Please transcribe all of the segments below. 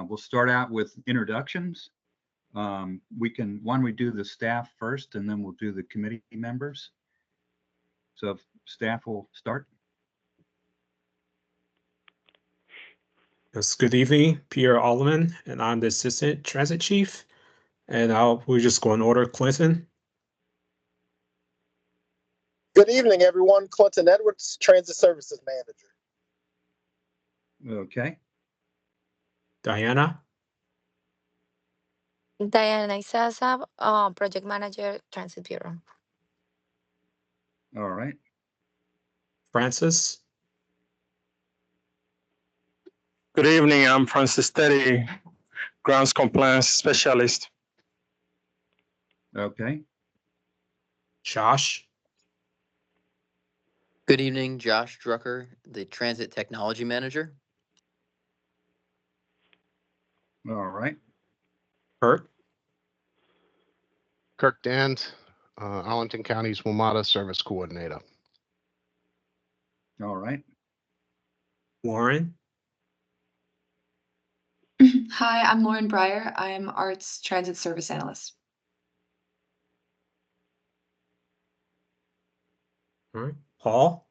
We'll start out with introductions. Why don't we do the staff first, and then we'll do the committee members. So if staff will start. Yes, good evening, Pierre Alderman, and I'm the Assistant Transit Chief. And we'll just go in order. Clinton. Good evening, everyone. Clinton Edwards, Transit Services Manager. Okay. Diana. Diana Isasa, Project Manager, Transit Bureau. All right. Francis. Good evening, I'm Francis Teddy, Grounds Compliance Specialist. Okay. Josh. Good evening, Josh Drucker, the Transit Technology Manager. All right. Kurt. Kirk Dand, Arlington County's WMATA Service Coordinator. All right. Lauren. Hi, I'm Lauren Breyer. I'm Arts Transit Service Analyst. All right. Paul.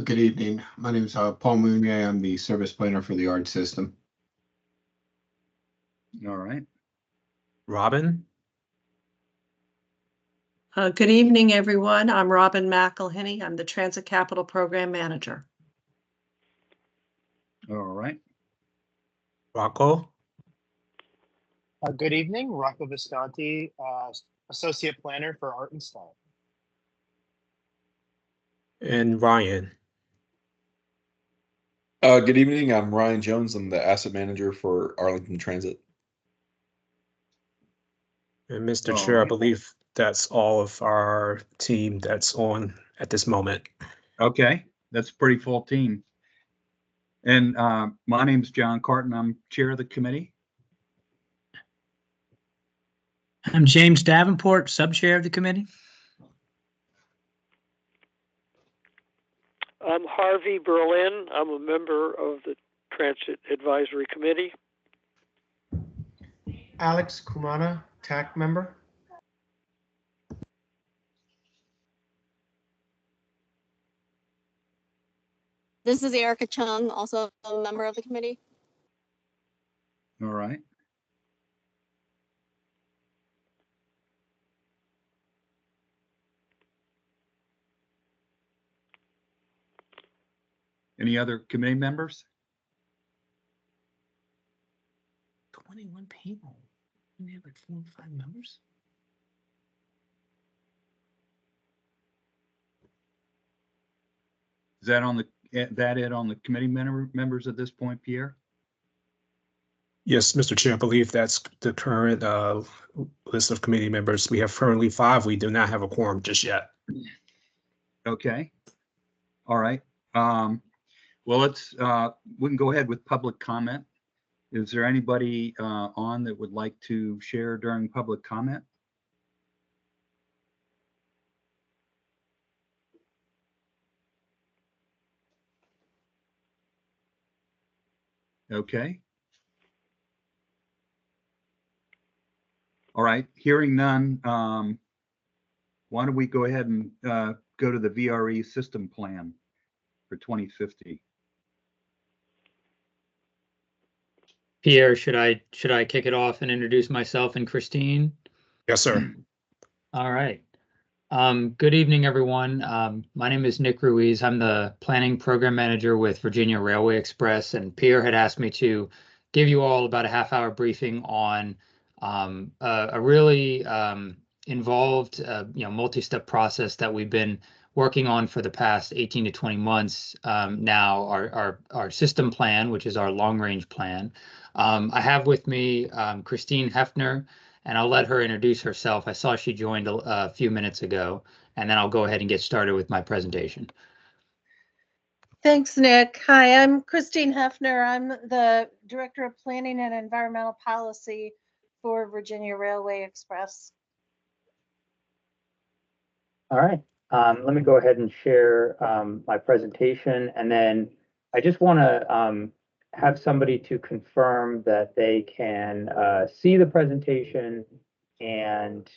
Good evening. My name is Paul Mounier. I'm the service planner for the ART system. All right. Robin. Good evening, everyone. I'm Robin McElhinney. I'm the Transit Capital Program Manager. All right. Rocco. Good evening, Rocco Visconti, Associate Planner for Art and Style. And Ryan. Good evening, I'm Ryan Jones. I'm the Asset Manager for Arlington Transit. And Mr. Chair, I believe that's all of our team that's on at this moment. Okay, that's a pretty full team. And my name's John Carton. I'm chair of the committee. I'm James Davenport, sub-chair of the committee. I'm Harvey Berlin. I'm a member of the Transit Advisory Committee. Alex Kumana, TAC member. This is Erica Chung, also a member of the committee. All right. Any other committee members? 21 people. We have like 4 or 5 members. Is that on the committee members at this point, Pierre? Yes, Mr. Chair, I believe that's the current list of committee members. We have currently 5. We do not have a quorum just yet. Okay. All right. Well, we can go ahead with public comment. Is there anybody on that would like to share during public comment? Okay. All right, hearing none, why don't we go ahead and go to the VRE system plan for 2050? Pierre, should I kick it off and introduce myself and Christine? Yes, sir. All right. Good evening, everyone. My name is Nick Ruiz. I'm the Planning Program Manager with Virginia Railway Express, and Pierre had asked me to give you all about a half-hour briefing on a really involved, multi-step process that we've been working on for the past 18 to 20 months now, our system plan, which is our long-range plan. I have with me Christine Hefner, and I'll let her introduce herself. I saw she joined a few minutes ago, and then I'll go ahead and get started with my presentation. Thanks, Nick. Hi, I'm Christine Hefner. I'm the Director of Planning and Environmental Policy for Virginia Railway Express. All right. Let me go ahead and share my presentation, and then I just want to have somebody to confirm that they can see the presentation and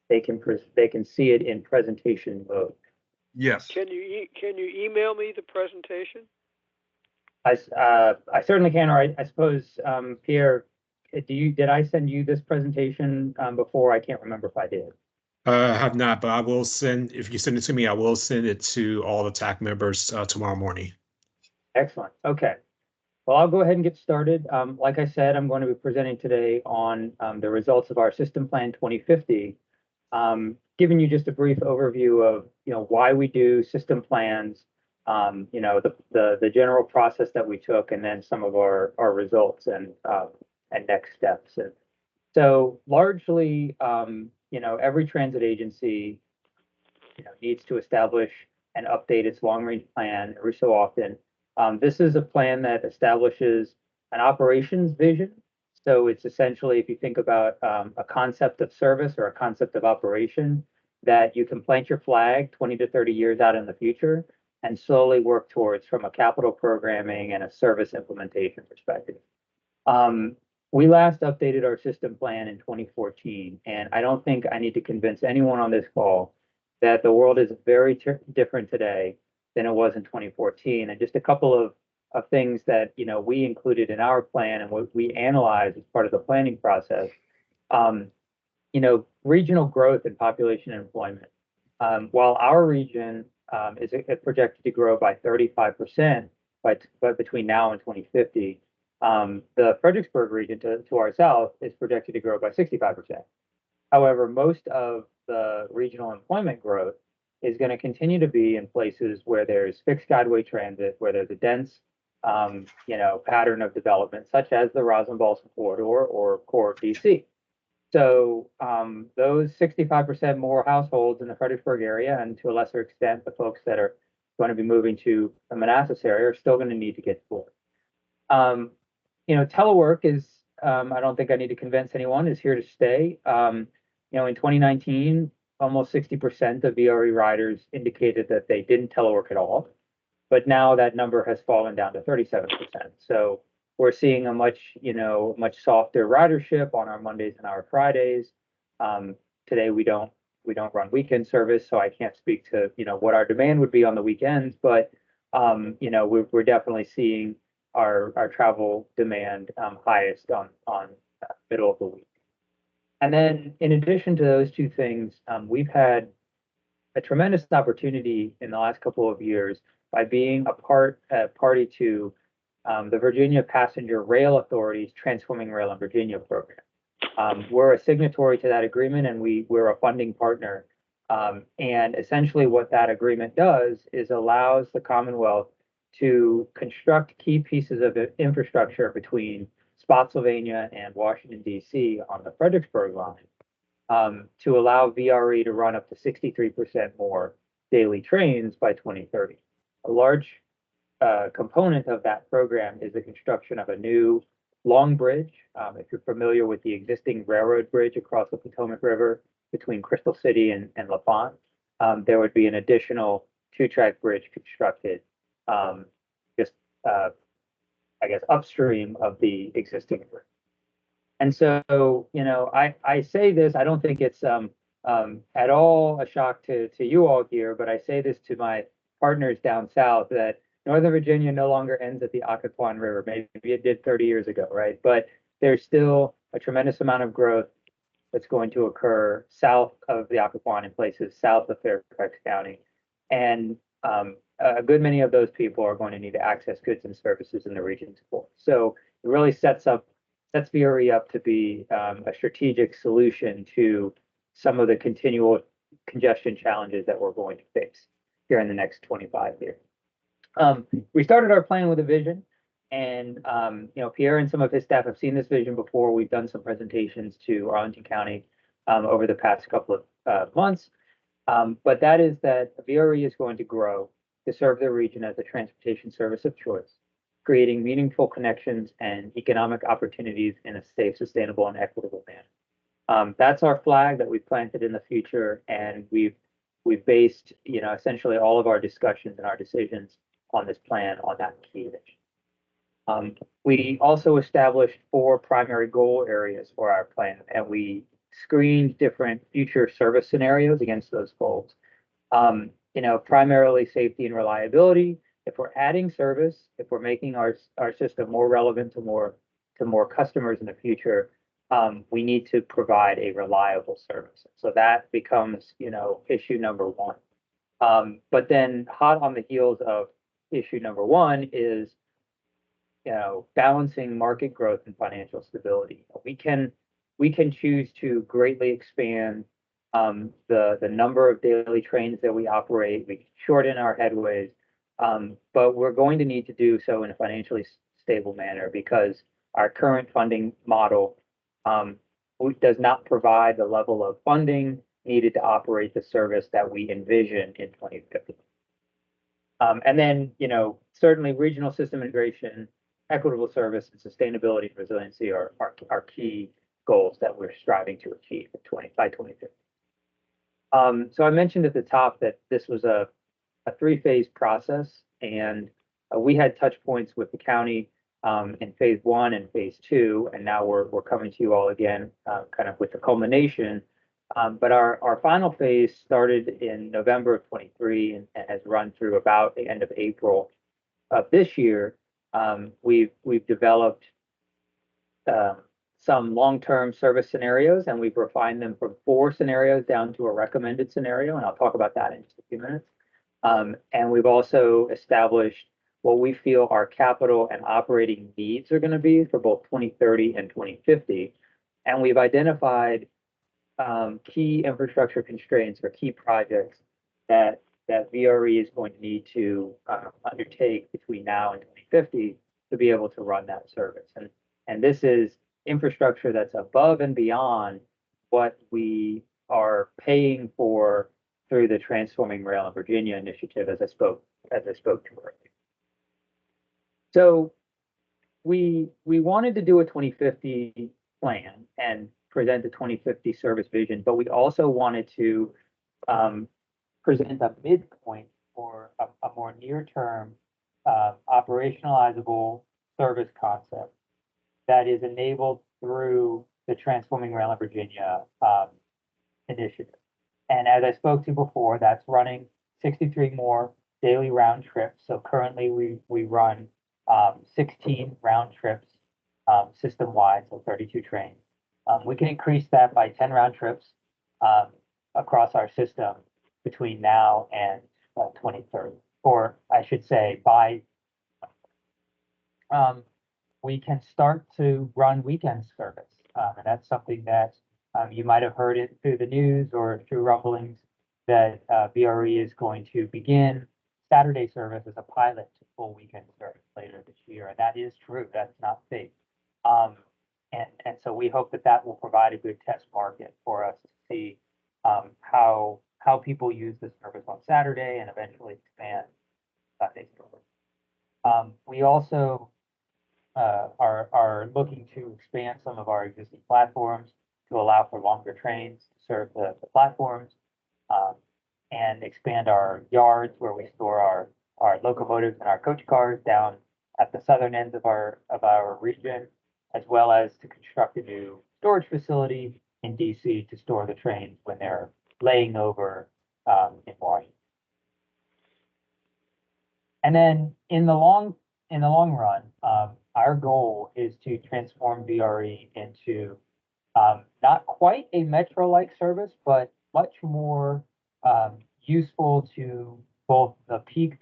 they can see it in presentation mode. Yes. Can you email me the presentation? I certainly can, or I suppose, Pierre, did I send you this presentation before? I can't remember if I did. I have not, but I will send, if you send it to me, I will send it to all the TAC members tomorrow morning. Excellent. Okay. Well, I'll go ahead and get started. Like I said, I'm going to be presenting today on the results of our System Plan 2050, giving you just a brief overview of why we do system plans, the general process that we took, and then some of our results and next steps. And so largely, every transit agency needs to establish and update its long-range plan every so often. This is a plan that establishes an operations vision. So it's essentially, if you think about a concept of service or a concept of operation, that you can plant your flag 20 to 30 years out in the future and slowly work towards from a capital programming and a service implementation perspective. We last updated our system plan in 2014, and I don't think I need to convince anyone on this call that the world is very different today than it was in 2014. And just a couple of things that we included in our plan and what we analyzed as part of the planning process. Regional growth in population and employment. While our region is projected to grow by 35% by between now and 2050, the Fredericksburg region to our south is projected to grow by 65%. However, most of the regional employment growth is going to continue to be in places where there's fixed guideway transit, where there's a dense, pattern of development, such as the Roslyn-Ballston corridor or core DC. So those 65% more households in the Fredericksburg area, and to a lesser extent, the folks that are going to be moving to the Manassas area, are still going to need to get to work. Telework is, I don't think I need to convince anyone, is here to stay. In 2019, almost 60% of VRE riders indicated that they didn't telework at all, but now that number has fallen down to 37%. So we're seeing a much softer ridership on our Mondays and our Fridays. Today we don't run weekend service, so I can't speak to what our demand would be on the weekends, but we're definitely seeing our travel demand highest on middle of the week. And then in addition to those two things, we've had a tremendous opportunity in the last couple of years by being a party to the Virginia Passenger Rail Authority's Transforming Rail in Virginia program. We're a signatory to that agreement, and we're a funding partner. And essentially what that agreement does is allows the Commonwealth to construct key pieces of infrastructure between Spotsylvania and Washington, D.C. on the Fredericksburg line to allow VRE to run up to 63% more daily trains by 2030. A large component of that program is the construction of a new long bridge. If you're familiar with the existing railroad bridge across the Potomac River between Crystal City and LaFont, there would be an additional two-track bridge constructed I guess, upstream of the existing bridge. And so, I say this, I don't think it's at all a shock to you all here, but I say this to my partners down south that Northern Virginia no longer ends at the Occoquan River. Maybe it did 30 years ago, right? But there's still a tremendous amount of growth that's going to occur south of the Occoquan in places south of Fairfax County. And a good many of those people are going to need to access goods and services in the region to support. So it really sets VRE up to be a strategic solution to some of the continual congestion challenges that we're going to face here in the next 25 years. We started our plan with a vision, and Pierre and some of his staff have seen this vision before. We've done some presentations to Arlington County over the past couple of months, but that is that VRE is going to grow to serve the region as a transportation service of choice, creating meaningful connections and economic opportunities in a safe, sustainable, and equitable manner. That's our flag that we've planted in the future, and we've based essentially all of our discussions and our decisions on this plan on that key initiative. We also established 4 primary goal areas for our plan, and we screened different future service scenarios against those goals. Primarily safety and reliability. If we're adding service, if we're making our system more relevant to more customers in the future, we need to provide a reliable service. So that becomes, issue number 1. But then hot on the heels of issue number 1 is, balancing market growth and financial stability. We can choose to greatly expand the number of daily trains that we operate. We can shorten our headways, but we're going to need to do so in a financially stable manner because our current funding model does not provide the level of funding needed to operate the service that we envision in 2050. And then, certainly regional system integration, equitable service, and sustainability and resiliency are key goals that we're striving to achieve by 2050. So I mentioned at the top that this was a 3-phase process, and we had touch points with the county in phase 1 and phase 2, and now we're coming to you all again, kind of with the culmination. But our final phase started in November of 23 and has run through about the end of April of this year. We've developed some long-term service scenarios, and we've refined them from 4 scenarios down to a recommended scenario, and I'll talk about that in just a few minutes. And we've also established what we feel our capital and operating needs are going to be for both 2030 and 2050. And we've identified key infrastructure constraints or key projects that VRE is going to need to undertake between now and 2050 to be able to run that service. And this is infrastructure that's above and beyond what we are paying for through the Transforming Rail in Virginia initiative, as I spoke to earlier. So we wanted to do a 2050 plan and present the 2050 service vision, but we also wanted to present a midpoint for a more near-term operationalizable service concept that is enabled through the Transforming Rail in Virginia initiative. And as I spoke to before, that's running 63 more daily round trips. So currently we run 16 round trips system-wide, so 32 trains. We can increase that by 10 round trips across our system between now and 2030, or I should say by we can start to run weekend service. And that's something that you might have heard it through the news or through rumblings that VRE is going to begin Saturday service as a pilot to full weekend service later this year. And that is true. That's not fake. And so we hope that will provide a good test market for us to see how people use the service on Saturday and eventually expand Sunday service. We also are looking to expand some of our existing platforms to allow for longer trains to serve the platforms, and expand our yards where we store our locomotives and our coach cars down at the southern ends of our region, as well as to construct a new storage facility in DC to store the trains when they're laying over in Washington. And then in the long run, our goal is to transform VRE into not quite a metro-like service, but much more useful to both the peak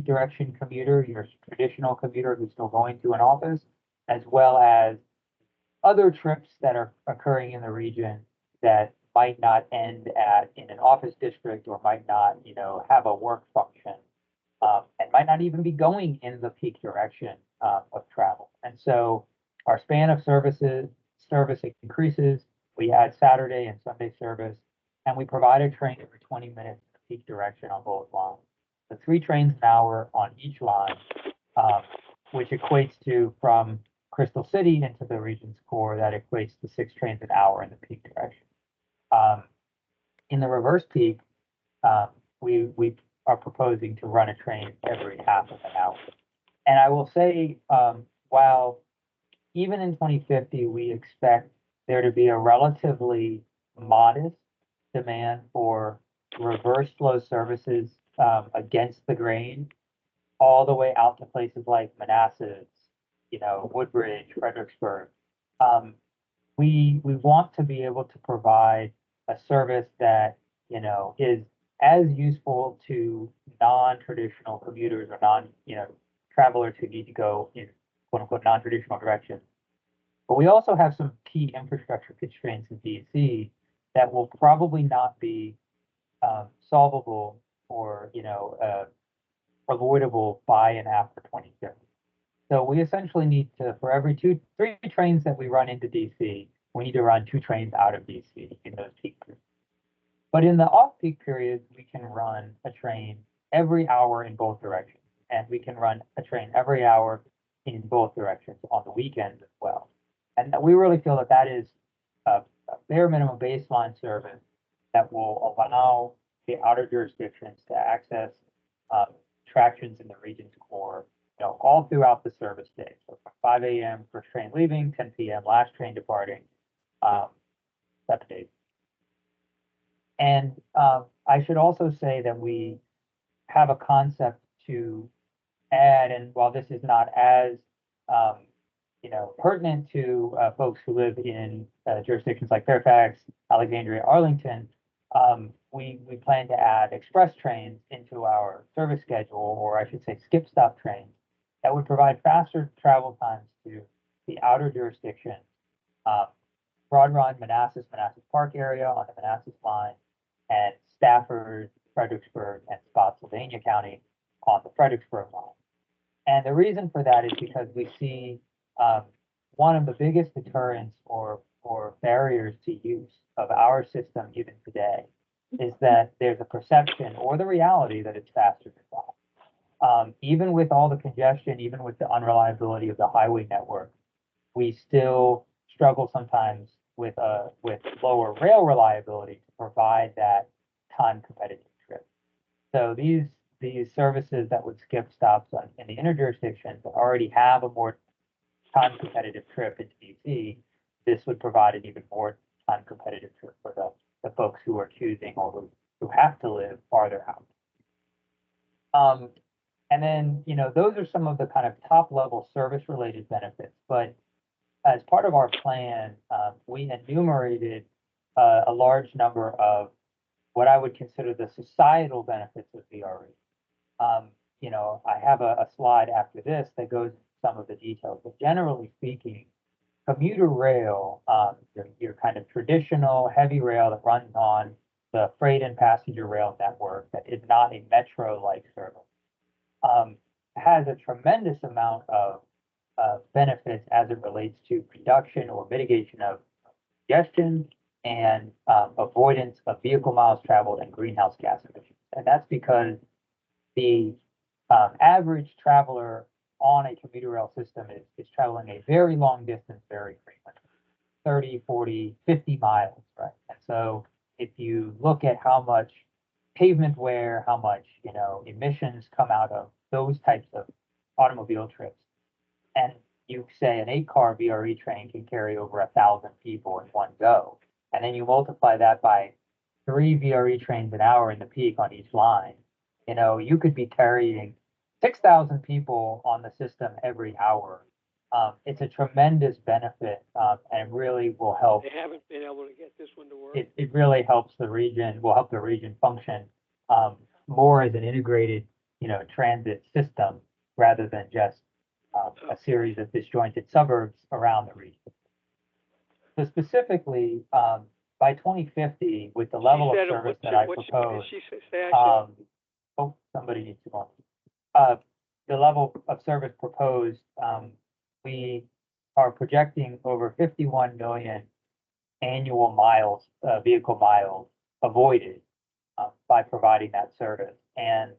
direction commuter, your traditional commuter who's still going to an office, as well as other trips that are occurring in the region that might not end in an office district or might not, have a work function, and might not even be going in the peak direction of travel. And so our span of service increases. We add Saturday and Sunday service, and we provide a train every 20 minutes in the peak direction on both lines. So 3 trains an hour on each line, which equates to, from Crystal City into the region's core, that equates to 6 trains an hour in the peak direction. In the reverse peak, we are proposing to run a train every half of an hour. And I will say, while even in 2050, we expect there to be a relatively modest demand for reverse flow services against the grain, all the way out to places like Manassas, Woodbridge, Fredericksburg. We want to be able to provide a service that, is as useful to non-traditional commuters or travelers who need to go in quote unquote non-traditional directions. But we also have some key infrastructure constraints in DC that will probably not be solvable or avoidable by and after 2050. So we essentially need to, for every 3 trains that we run into DC, we need to run 2 trains out of DC in those peak periods. But in the off-peak periods, we can run a train every hour in both directions. And we can run a train every hour in both directions on the weekends as well. And we really feel that that is a bare minimum baseline service that will allow the outer jurisdictions to access attractions in the region's core, all throughout the service day. So from 5 a.m. first train leaving, 10 p.m. last train departing, 7 days. And I should also say that we have a concept to add, and while this is not as pertinent to folks who live in jurisdictions like Fairfax, Alexandria, Arlington, we plan to add express trains into our service schedule, or I should say skip stop trains, that would provide faster travel times to the outer jurisdiction, Broad Run, Manassas Park area on the Manassas line, and Stafford, Fredericksburg, and Spotsylvania County on the Fredericksburg line. And the reason for that is because we see one of the biggest deterrents or barriers to use of our system even today is that there's a perception or the reality that it's faster than that. Even with all the congestion, even with the unreliability of the highway network, we still struggle sometimes with lower rail reliability to provide that time competitive trip. So these services that would skip stops in the interjurisdictions already have a more time competitive trip into DC. This would provide an even more time competitive trip for the folks who are choosing or who have to live farther out. And then, those are some of the kind of top level service related benefits. But as part of our plan, we enumerated a large number of what I would consider the societal benefits of VRE. I have a slide after this that goes into some of the details, but generally speaking, commuter rail, your kind of traditional heavy rail that runs on the freight and passenger rail network that is not a metro-like service, has a tremendous amount of benefits as it relates to reduction or mitigation of congestion and avoidance of vehicle miles traveled and greenhouse gas emissions. And that's because the average traveler on a commuter rail system is traveling a very long distance very frequently, 30, 40, 50 miles, right? And so if you look at how much pavement wear, how much, emissions come out of those types of automobile trips, and you say an 8-car VRE train can carry over 1,000 people in one go, and then you multiply that by 3 VRE trains an hour in the peak on each line, you could be carrying 6,000 people on the system every hour. It's a tremendous benefit, and really will help. They haven't been able to get this one to work. It really helps the region, will help the region function more as an integrated, transit system rather than just a series of disjointed suburbs around the region. So specifically, by 2050, with the level of service that I propose, somebody needs to go on. The level of service proposed, we are projecting over 51 million annual miles, vehicle miles avoided by providing that service, and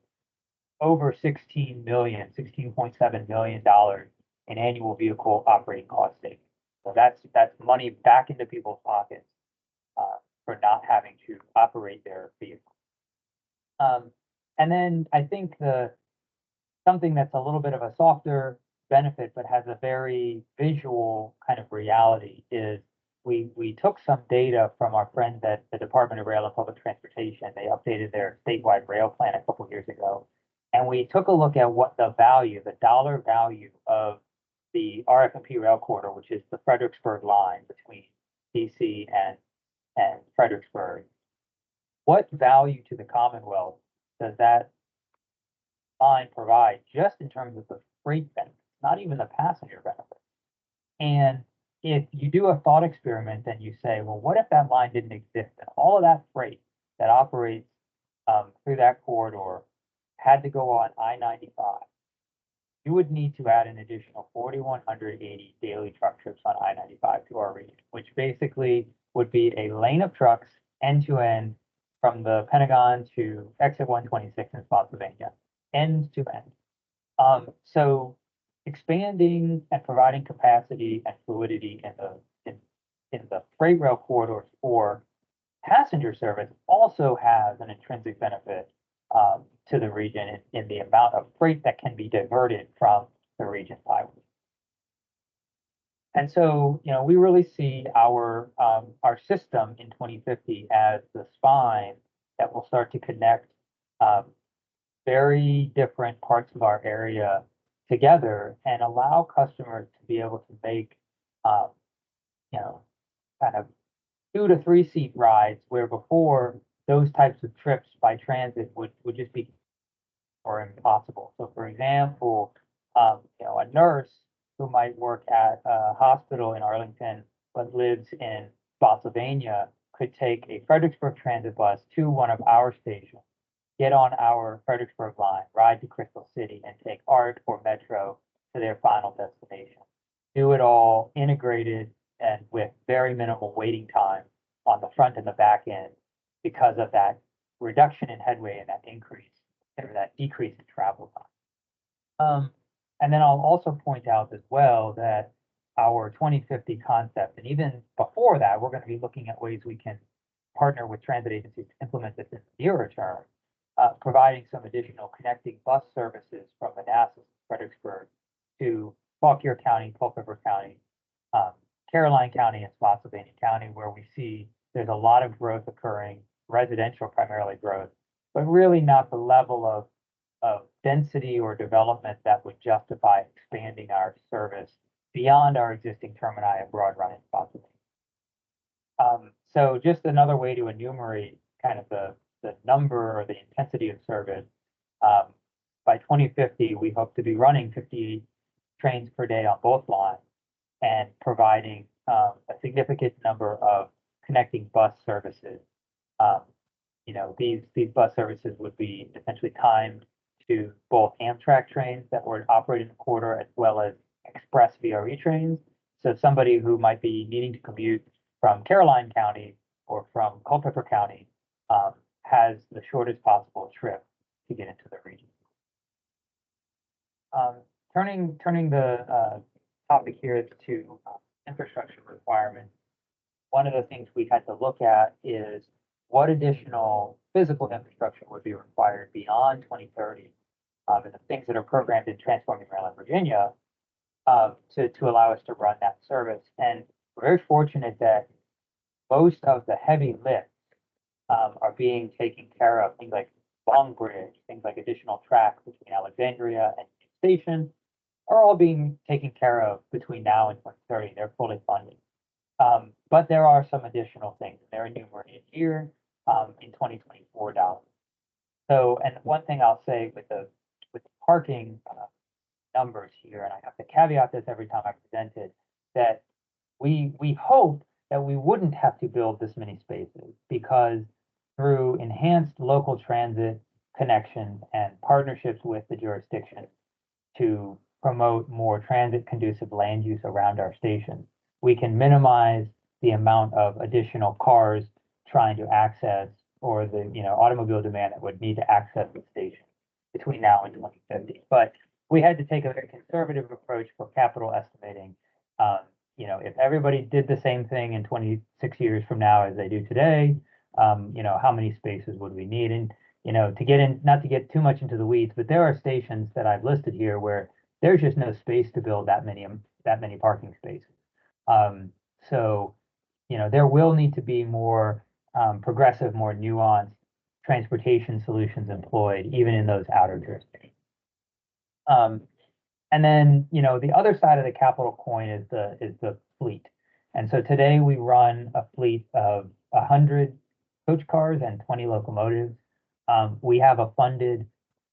over $16.7 million in annual vehicle operating cost savings. So that's money back into people's pockets for not having to operate their vehicle. And then I think something that's a little bit of a softer benefit, but has a very visual kind of reality is we took some data from our friends at the Department of Rail and Public Transportation. They updated their statewide rail plan a couple years ago. And we took a look at what the dollar value of the RF&P rail corridor, which is the Fredericksburg line between DC and Fredericksburg. What value to the Commonwealth does that line provide just in terms of the freight benefits, not even the passenger benefits? And if you do a thought experiment and you say, well, what if that line didn't exist and all of that freight that operates through that corridor had to go on I-95, you would need to add an additional 4,180 daily truck trips on I-95 to our region, which basically would be a lane of trucks end to end from the Pentagon to exit 126 in Spotsylvania, end to end. So expanding and providing capacity and fluidity in the freight rail corridors for passenger service also has an intrinsic benefit to the region in the amount of freight that can be diverted from the region's highways. And so, we really see our system in 2050 as the spine that will start to connect very different parts of our area together and allow customers to be able to make, kind of 2 to 3 seat rides where before those types of trips by transit would just be or impossible. So for example, a nurse who might work at a hospital in Arlington but lives in Spotsylvania could take a Fredericksburg transit bus to one of our stations, get on our Fredericksburg line, ride to Crystal City, and take ART or Metro to their final destination. Do it all integrated and with very minimal waiting time on the front and the back end because of that reduction in headway and that increase or that decrease in travel time. And then I'll also point out as well that our 2050 concept, and even before that, we're going to be looking at ways we can partner with transit agencies to implement this in the nearer term, providing some additional connecting bus services from Manassas, Fredericksburg to Fauquier County, Culpeper County, Caroline County, and Spotsylvania County, where we see there's a lot of growth occurring, residential primarily growth, but really not the level of density or development that would justify expanding our service beyond our existing termini at Broad Run and Spotsylvania. So just another way to enumerate kind of the number or the intensity of service. By 2050, we hope to be running 58 trains per day on both lines and providing a significant number of connecting bus services. These bus services would be essentially timed to both Amtrak trains that would operate in the corridor as well as express VRE trains. So somebody who might be needing to commute from Caroline County or from Culpeper County has the shortest possible trip to get into the region. Turning the topic here to infrastructure requirements, one of the things we had to look at is what additional physical infrastructure would be required beyond 2030, and the things that are programmed in Transforming Rail in Virginia to allow us to run that service. And we're very fortunate that most of the heavy lifts are being taken care of, things like Long Bridge, things like additional tracks between Alexandria and Station are all being taken care of between now and 2030. They're fully funded. But there are some additional things. They're enumerated here in 2024 dollars. So, and one thing I'll say with the parking numbers here, and I have to caveat this every time I present it, that we hope that we wouldn't have to build this many spaces because through enhanced local transit connections and partnerships with the jurisdiction to promote more transit conducive land use around our stations, we can minimize the amount of additional cars trying to access or the automobile demand that would need to access the station between now and 2050. But we had to take a very conservative approach for capital estimating. If everybody did the same thing in 26 years from now as they do today, how many spaces would we need? And not to get too much into the weeds, but there are stations that I've listed here where there's just no space to build that many parking spaces. So, there will need to be more progressive, more nuanced transportation solutions employed, even in those outer jurisdictions. And then, the other side of the capital coin is the fleet. And so today we run a fleet of 100 coach cars and 20 locomotives. We have a funded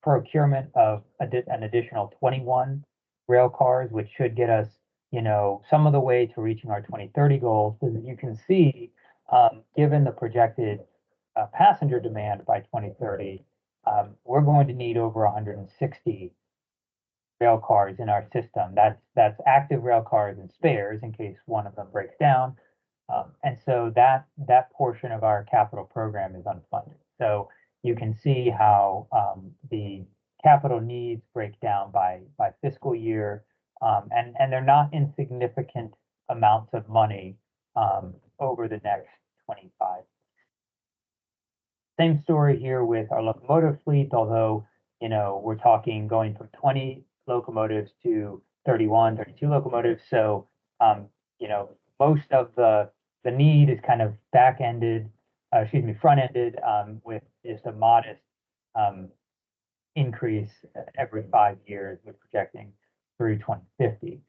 procurement of an additional 21 rail cars, which should get us, some of the way to reaching our 2030 goals. Because as you can see, given the projected passenger demand by 2030, we're going to need over 160 rail cars in our system. That's active rail cars and spares in case one of them breaks down. And so that portion of our capital program is unfunded. So you can see how the capital needs break down by fiscal year, and they're not insignificant amounts of money over the next 25. Same story here with our locomotive fleet, although we're talking going from 20 locomotives to 31, 32 locomotives. So most of the need is kind of front-ended with just a modest increase every 5 years. We're projecting through 2050.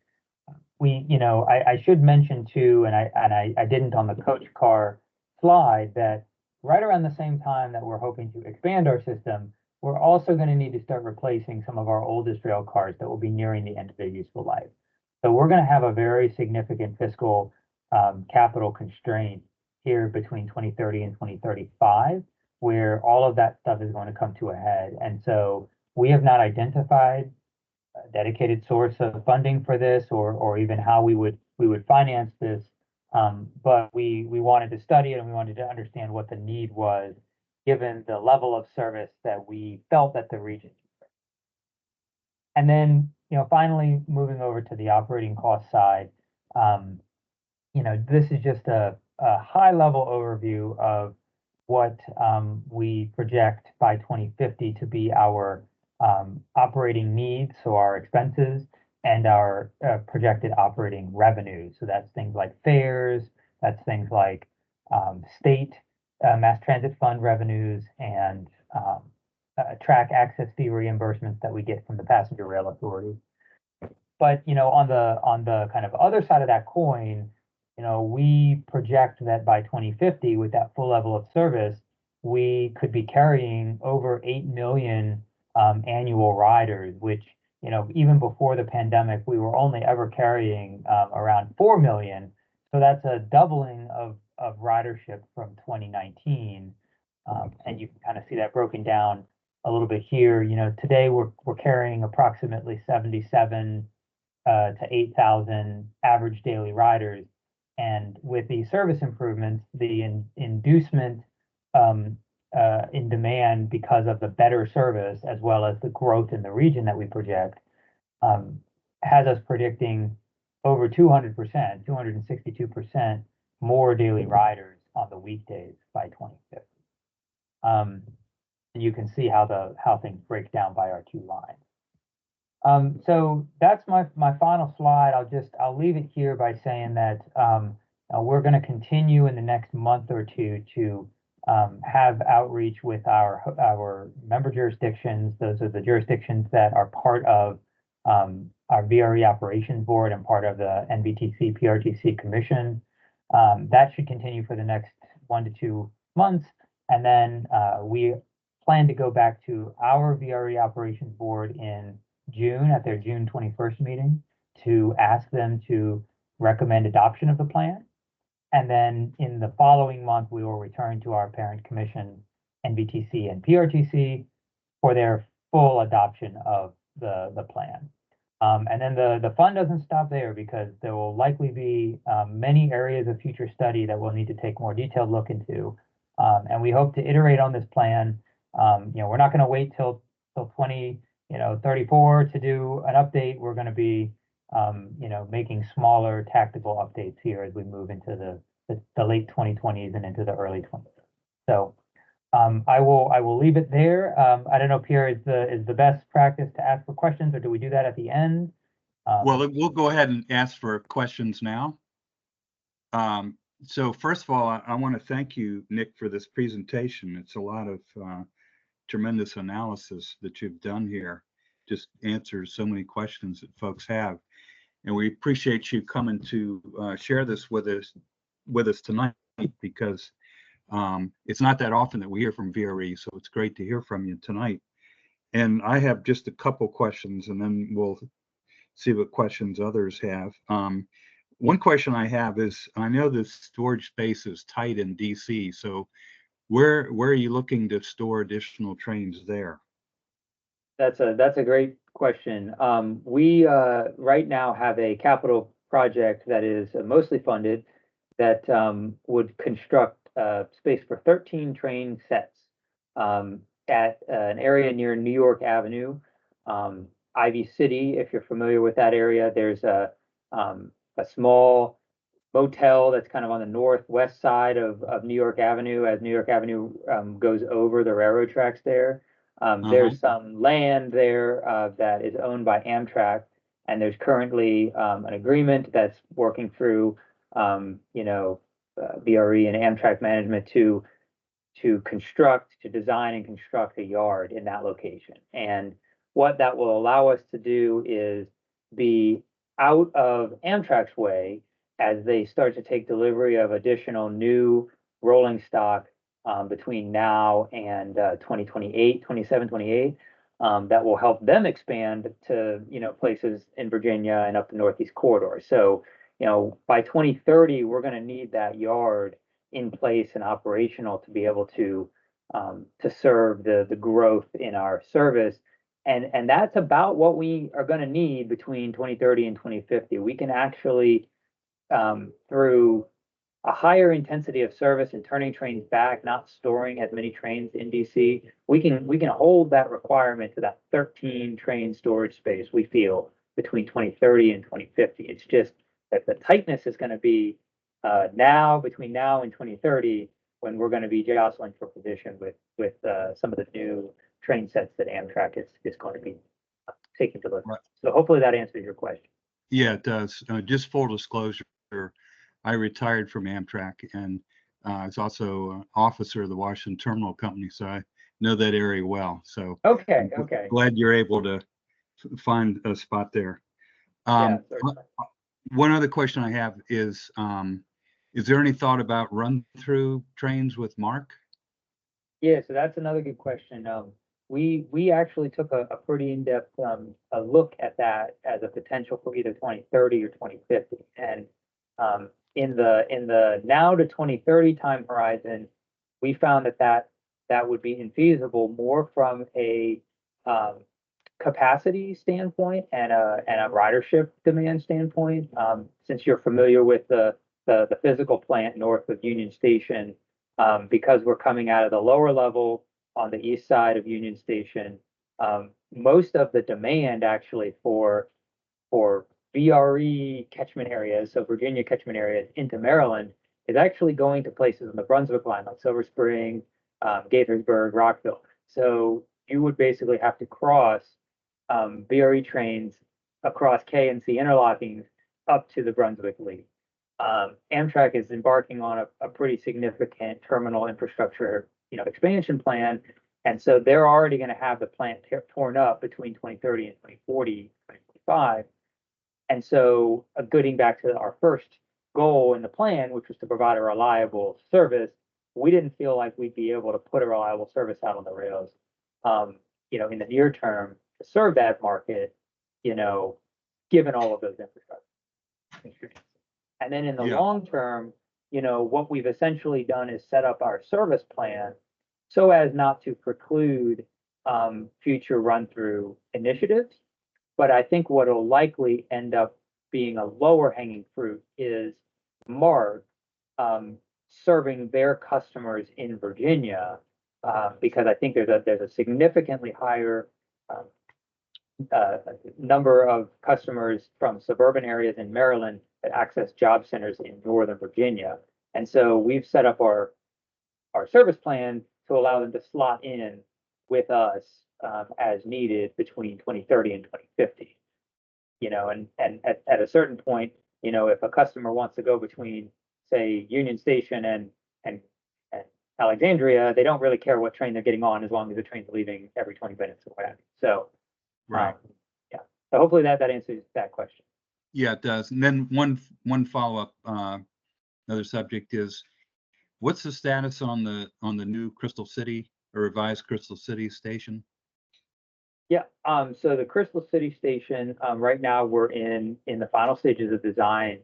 I should mention too, and I didn't on the coach car slide, that right around the same time that we're hoping to expand our system, we're also going to need to start replacing some of our oldest rail cars that will be nearing the end of their useful life. So we're going to have a very significant fiscal capital constraint here between 2030 and 2035, where all of that stuff is going to come to a head. And so we have not identified a dedicated source of funding for this, or even how we would finance this. But we wanted to study it, and we wanted to understand what the need was, given the level of service that we felt that the region. And then, finally moving over to the operating cost side, this is just a high level overview of what we project by 2050 to be our operating needs, so our expenses, and our projected operating revenues. So that's things like fares, that's things like state mass transit fund revenues, and track access fee reimbursements that we get from the Passenger Rail Authority. But on the kind of other side of that coin, we project that by 2050, with that full level of service, we could be carrying over 8 million annual riders, which, even before the pandemic, we were only ever carrying around 4 million. So that's a doubling of ridership from 2019. And you can kind of see that broken down a little bit here. Today we're carrying approximately 77 to 8,000 average daily riders. And with the service improvements, the inducement in demand because of the better service, as well as the growth in the region that we project, has us predicting over 200%, 262% more daily riders on the weekdays by 2050. And you can see how things break down by our two lines. So that's my final slide. I'll leave it here by saying that we're going to continue in the next month or two to have outreach with our member jurisdictions. Those are the jurisdictions that are part of our VRE Operations Board and part of the NBTC PRGC Commission. That should continue for the next 1 to 2 months. And then we plan to go back to our VRE Operations Board in June at their June 21st meeting to ask them to recommend adoption of the plan. And then in the following month, we will return to our parent commission, NBTC and PRTC, for their full adoption of the plan. And then the fund doesn't stop there, because there will likely be many areas of future study that we'll need to take more detailed look into. And we hope to iterate on this plan. We're not going to wait till 2034 to do an update. We're going to be making smaller tactical updates here as we move into the late 2020s and into the early 2030s. So I will leave it there. I don't know, Pierre, is the best practice to ask for questions, or do we do that at the end? Well, we'll go ahead and ask for questions now. So first of all, I want to thank you, Nick, for this presentation. It's a lot of tremendous analysis that you've done here. Just answers so many questions that folks have. And we appreciate you coming to share this with us tonight, because it's not that often that we hear from VRE, so it's great to hear from you tonight. And I have just a couple questions, and then we'll see what questions others have. One question I have is, I know the storage space is tight in DC, so where are you looking to store additional trains there? That's a great question. We right now have a capital project that is mostly funded that would construct space for 13 train sets at an area near New York Avenue, Ivy City. If you're familiar with that area, there's a small motel that's kind of on the northwest side of New York Avenue, as New York Avenue goes over the railroad tracks there. There's some land there that is owned by Amtrak, and there's currently an agreement that's working through, VRE and Amtrak management to design and construct a yard in that location. And what that will allow us to do is be out of Amtrak's way as they start to take delivery of additional new rolling stock between now and 2028, 27, 28, that will help them expand to, places in Virginia and up the Northeast corridor. So, by 2030, we're going to need that yard in place and operational to be able to serve the growth in our service. And that's about what we are going to need between 2030 and 2050. We can actually, through a higher intensity of service and turning trains back, not storing as many trains in DC, we can hold that requirement to that 13 train storage space, we feel, between 2030 and 2050. It's just that the tightness is going to be between now and 2030, when we're going to be jostling for position with some of the new train sets that Amtrak is going to be taking delivery. Right. So hopefully that answers your question. Yeah, it does. Just full disclosure, I retired from Amtrak, and I was also an officer of the Washington Terminal Company, so I know that area well. So okay. Glad you're able to find a spot there. One other question I have is there any thought about run-through trains with MARC? Yeah, so that's another good question. We actually took a pretty in-depth a look at that as a potential for either 2030 or 2050. And in the now to 2030 time horizon, we found that would be infeasible more from a capacity standpoint and a ridership demand standpoint. Since you're familiar with the physical plant north of Union Station, because we're coming out of the lower level on the east side of Union Station, most of the demand actually for VRE catchment areas, so Virginia catchment areas into Maryland, is actually going to places on the Brunswick line like Silver Spring, Gaithersburg, Rockville. So you would basically have to cross VRE trains across K and C interlockings up to the Brunswick League. Amtrak is embarking on a pretty significant terminal infrastructure, expansion plan, and so they're already going to have the plant torn up between 2030 and 2040, 2045. And so, getting back to our first goal in the plan, which was to provide a reliable service, we didn't feel like we'd be able to put a reliable service out on the rails, in the near term to serve that market, given all of those infrastructure. And then in the long term, what we've essentially done is set up our service plan so as not to preclude future run-through initiatives. But I think what will likely end up being a lower hanging fruit is MARC serving their customers in Virginia, because I think there's a significantly higher number of customers from suburban areas in Maryland that access job centers in Northern Virginia. And so we've set up our service plan to allow them to slot in with us as needed between 2030 and 2050. You know, and at a certain point, you know, if a customer wants to go between, say, Union Station and Alexandria, they don't really care what train they're getting on as long as the train's leaving every 20 minutes or whatever. So, Right. yeah. So hopefully that answers that question. Yeah, it does. And then one follow-up, another subject is, what's the status on the new Crystal City or revised Crystal City station? Yeah, so the Crystal City Station, right now we're in the final stages of design.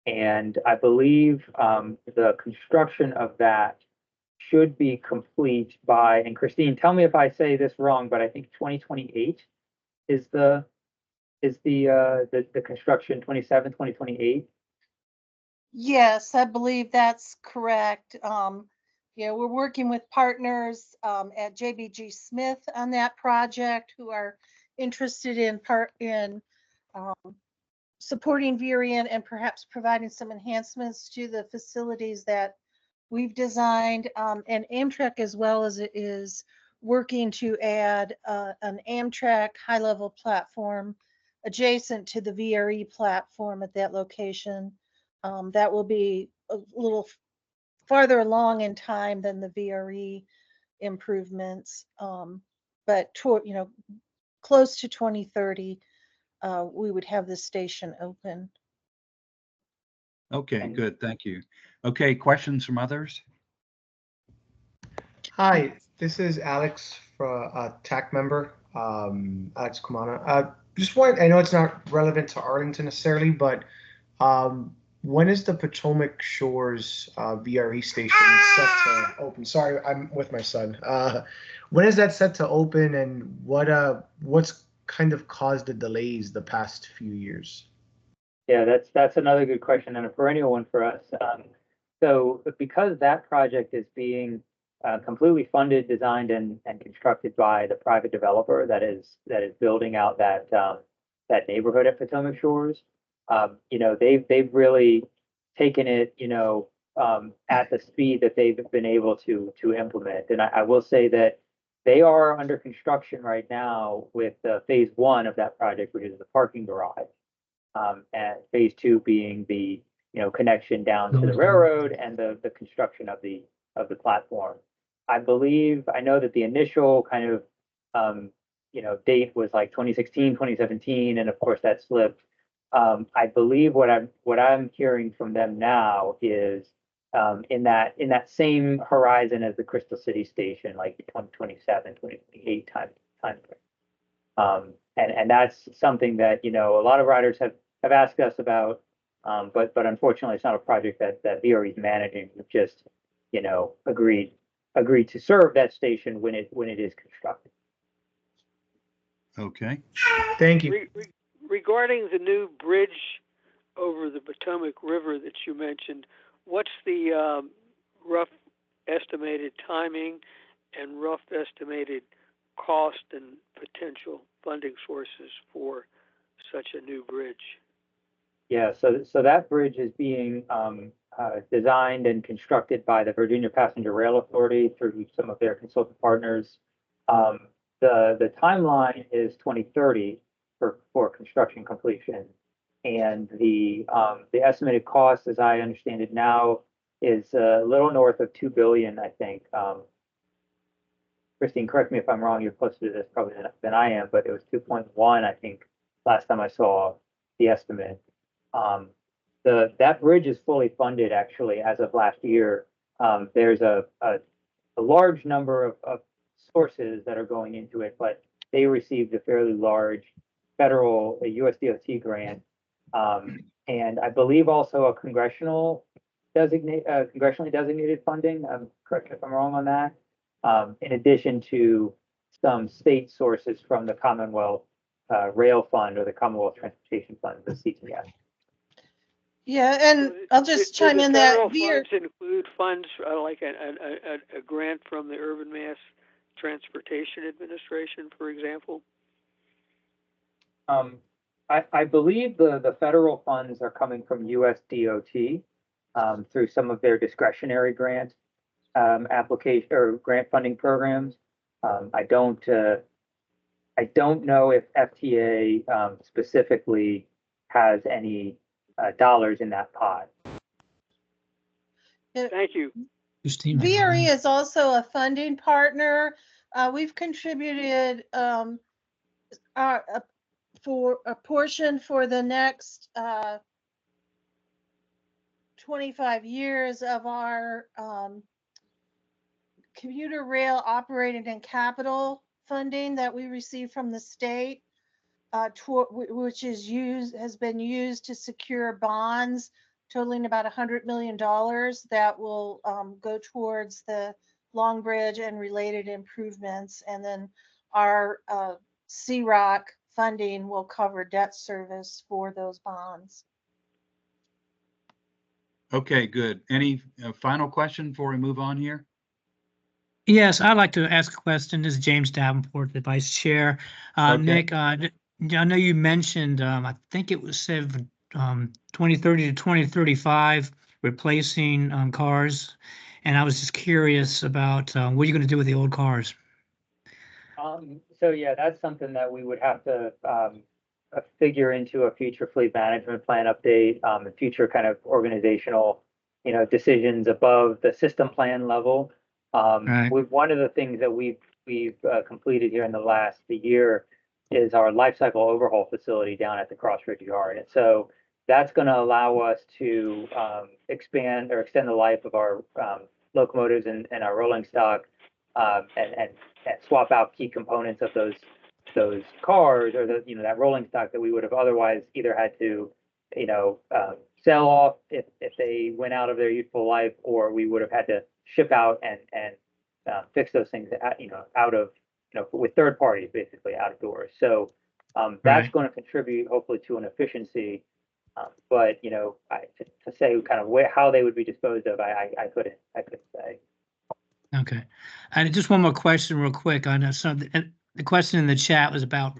And I believe the construction of that should be complete by, and Christine, tell me if I say this wrong, but I think 2028 is the construction, 2028. Yes, I believe that's correct. Yeah, we're working with partners at JBG Smith on that project who are interested in supporting VRE and perhaps providing some enhancements to the facilities that we've designed. And Amtrak as well as it is working to add an Amtrak high-level platform adjacent to the VRE platform at that location. That will be a little farther along in time than the VRE improvements, but you know, close to 2030, we would have this station open. Okay, good. Thank you. Okay, questions from others? Hi, this is Alex, for a TAC member, Alex Kumana. I know it's not relevant to Arlington necessarily, but when is the Potomac Shores VRE station set to open? Sorry, I'm with my son. When is that set to open, and what's kind of caused the delays the past few years? Yeah, that's another good question and a perennial one for us. So because that project is being completely funded, designed, and constructed by the private developer that is building out that neighborhood at Potomac Shores, you know, they've really taken it, you know, at the speed that they've been able to implement. And I will say that they are under construction right now with phase 1 of that project, which is the parking garage. And phase 2 being the, you know, connection down to the railroad and the construction of the platform. I know that the initial kind of you know, date was like 2016, 2017, and of course that slipped. I believe what I'm hearing from them now is in that same horizon as the Crystal City Station, like 2027, 2028 time frame. And that's something that, you know, a lot of riders have asked us about, but unfortunately it's not a project that VRE is managing. We've just, you know, agreed to serve that station when it is constructed. Okay. Thank you. Regarding the new bridge over the Potomac River that you mentioned, what's the rough estimated timing and rough estimated cost and potential funding sources for such a new bridge? Yeah, so that bridge is being designed and constructed by the Virginia Passenger Rail Authority through some of their consultant partners. The timeline is 2030 for construction completion, and the estimated cost, as I understand it now, is a little north of $2 billion, I think. Christine, correct me if I'm wrong. You're closer to this probably than I am, but it was 2.1, I think, last time I saw the estimate. That bridge is fully funded actually as of last year. There's a large number of sources that are going into it, but they received a fairly large federal USDOT grant, and I believe also a congressionally designated funding. Correct me if I'm wrong on that. In addition to some state sources from the Commonwealth Rail Fund or the Commonwealth Transportation Fund, the CTF. Yeah, and I'll just chime in that funds include funds like a grant from the Urban Mass Transportation Administration, for example? I believe the federal funds are coming from USDOT through some of their discretionary grants. application or grant funding programs. I don't know if FTA specifically has any dollars in that pot. Thank you. VRE is also a funding partner. We've contributed for a portion for the next 25 years of our commuter rail operating and capital funding that we receive from the state, which has been used to secure bonds totaling about $100 million that will go towards the Long Bridge and related improvements. And then our CROC funding will cover debt service for those bonds. Okay, good. Any final question before we move on here? Yes, I'd like to ask a question. This is James Davenport, the Vice Chair. Okay. Nick, I know you mentioned, I think it was said 2030 to 2035, replacing cars. And I was just curious about what are you going to do with the old cars? So yeah, that's something that we would have to figure into a future fleet management plan update, and future kind of organizational, decisions above the system plan level. One of the things that we've completed here in the last year is our life cycle overhaul facility down at the Crossridge Yard. And so that's going to allow us to expand or extend the life of our locomotives and our rolling stock, and swap out key components of those cars, or that rolling stock that we would have otherwise either had to sell off if they went out of their useful life, or we would have had to ship out and fix those things out of with third parties, basically out of doors. So that's going to contribute hopefully to an efficiency, but to say kind of how they would be disposed of, I couldn't say. Okay. And just one more question real quick. I know the question in the chat was about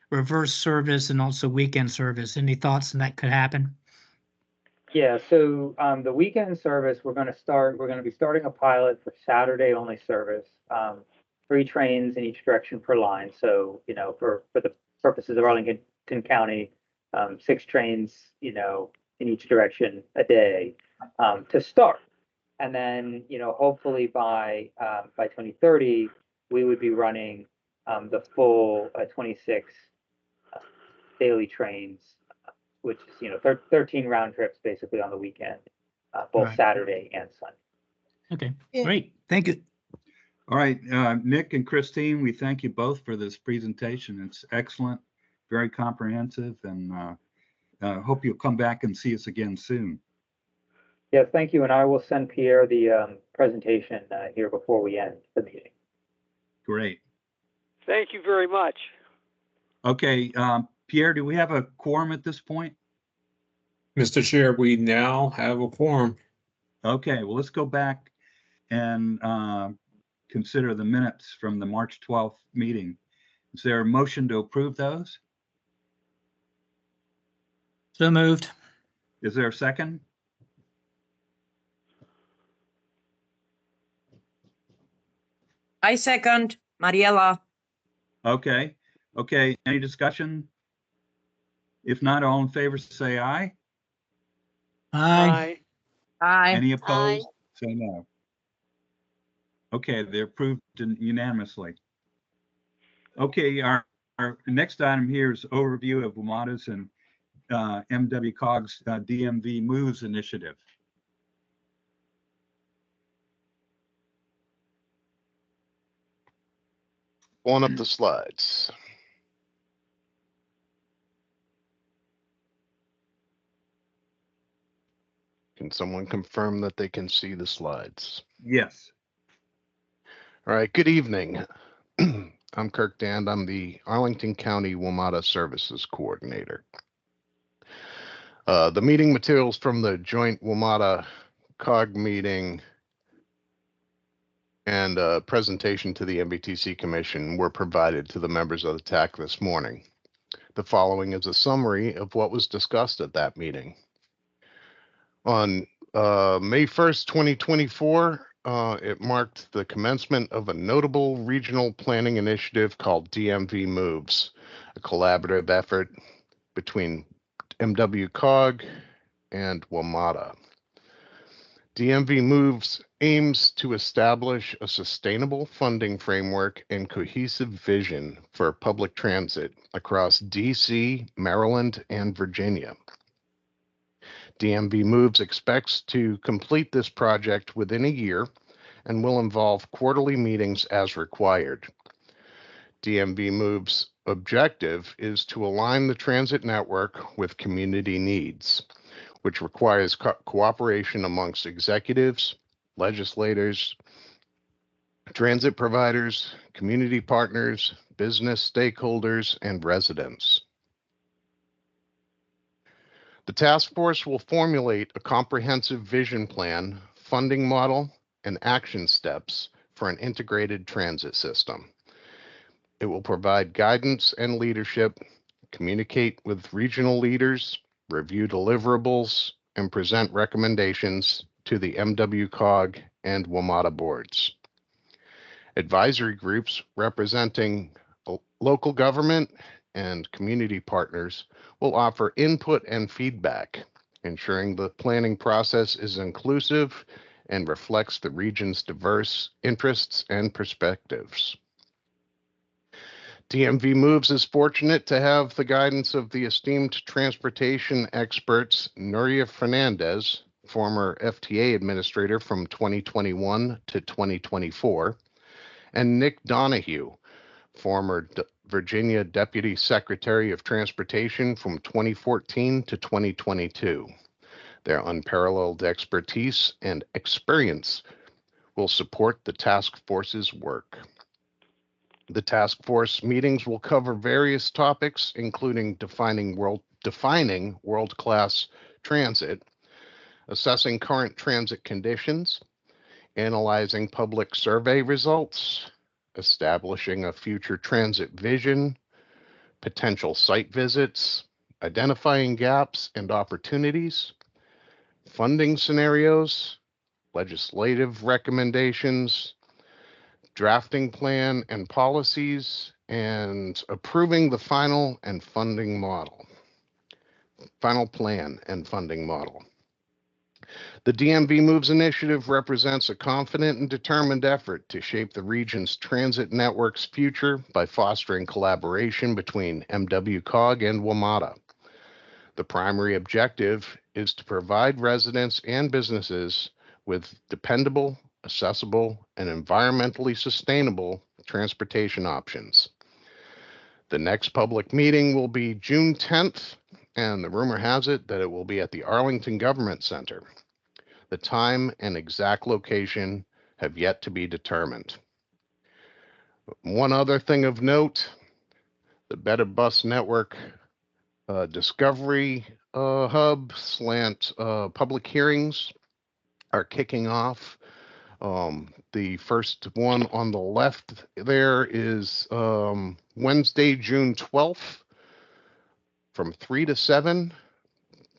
reverse service and also weekend service. Any thoughts on that could happen? Yeah, so the weekend service, we're going to be starting a pilot for Saturday only service, 3 trains in each direction per line. So, for the purposes of Arlington County, 6 trains, in each direction a day to start. And then, hopefully by 2030, we would be running the full 26 daily trains, which is 13 round trips basically on the weekend, both Saturday and Sunday. Okay, great. Thank you. All right, Nick and Christine, we thank you both for this presentation. It's excellent, very comprehensive, and hope you'll come back and see us again soon. Yes, thank you. And I will send Pierre the presentation here before we end the meeting. Great. Thank you very much. Okay, Pierre, do we have a quorum at this point? Mr. Chair, we now have a quorum. Okay, well, let's go back and consider the minutes from the March 12th meeting. Is there a motion to approve those? So moved. Is there a second? I second. Mariela. Okay, any discussion? If not, all in favor, say aye. Aye. Aye. Any opposed? Say no. Okay, they're approved unanimously. Okay, our next item here is overview of WMATA's and MWCOG's DMV Moves initiative. Pulling up the slides. Can someone confirm that they can see the slides? Yes. All right, good evening. I'm Kirk Dand. I'm the Arlington County WMATA Services Coordinator. The meeting materials from the joint WMATA COG meeting and a presentation to the MBTC Commission were provided to the members of the TAC this morning. The following is a summary of what was discussed at that meeting. On May 1st, 2024, it marked the commencement of a notable regional planning initiative called DMV Moves, a collaborative effort between MWCOG and WMATA. DMV Moves aims to establish a sustainable funding framework and cohesive vision for public transit across DC, Maryland, and Virginia. DMV Moves expects to complete this project within a year and will involve quarterly meetings as required. DMV Moves' objective is to align the transit network with community needs, which requires cooperation amongst executives, legislators, transit providers, community partners, business stakeholders, and residents. The task force will formulate a comprehensive vision plan, funding model, and action steps for an integrated transit system. It will provide guidance and leadership, communicate with regional leaders, review deliverables, and present recommendations to the MWCOG and WMATA boards. Advisory groups representing local government and community partners will offer input and feedback, ensuring the planning process is inclusive and reflects the region's diverse interests and perspectives. DMV Moves is fortunate to have the guidance of the esteemed transportation experts Nuria Fernandez, former FTA administrator from 2021 to 2024, and Nick Donahue, former Virginia Deputy Secretary of Transportation from 2014 to 2022. Their unparalleled expertise and experience will support the task force's work. The task force meetings will cover various topics, including defining world-class transit, assessing current transit conditions, analyzing public survey results, establishing a future transit vision, potential site visits, identifying gaps and opportunities, funding scenarios, legislative recommendations, drafting plan and policies, and approving the final plan and funding model. The DMV Moves initiative represents a confident and determined effort to shape the region's transit network's future by fostering collaboration between MWCOG and WMATA. The primary objective is to provide residents and businesses with dependable, accessible, and environmentally sustainable transportation options. The next public meeting will be June 10th, and the rumor has it that it will be at the Arlington Government Center. The time and exact location have yet to be determined. One other thing of note, the Better Bus Network Discovery Hub slant public hearings are kicking off. The first one on the left there is Wednesday, June 12th from 3 to 7.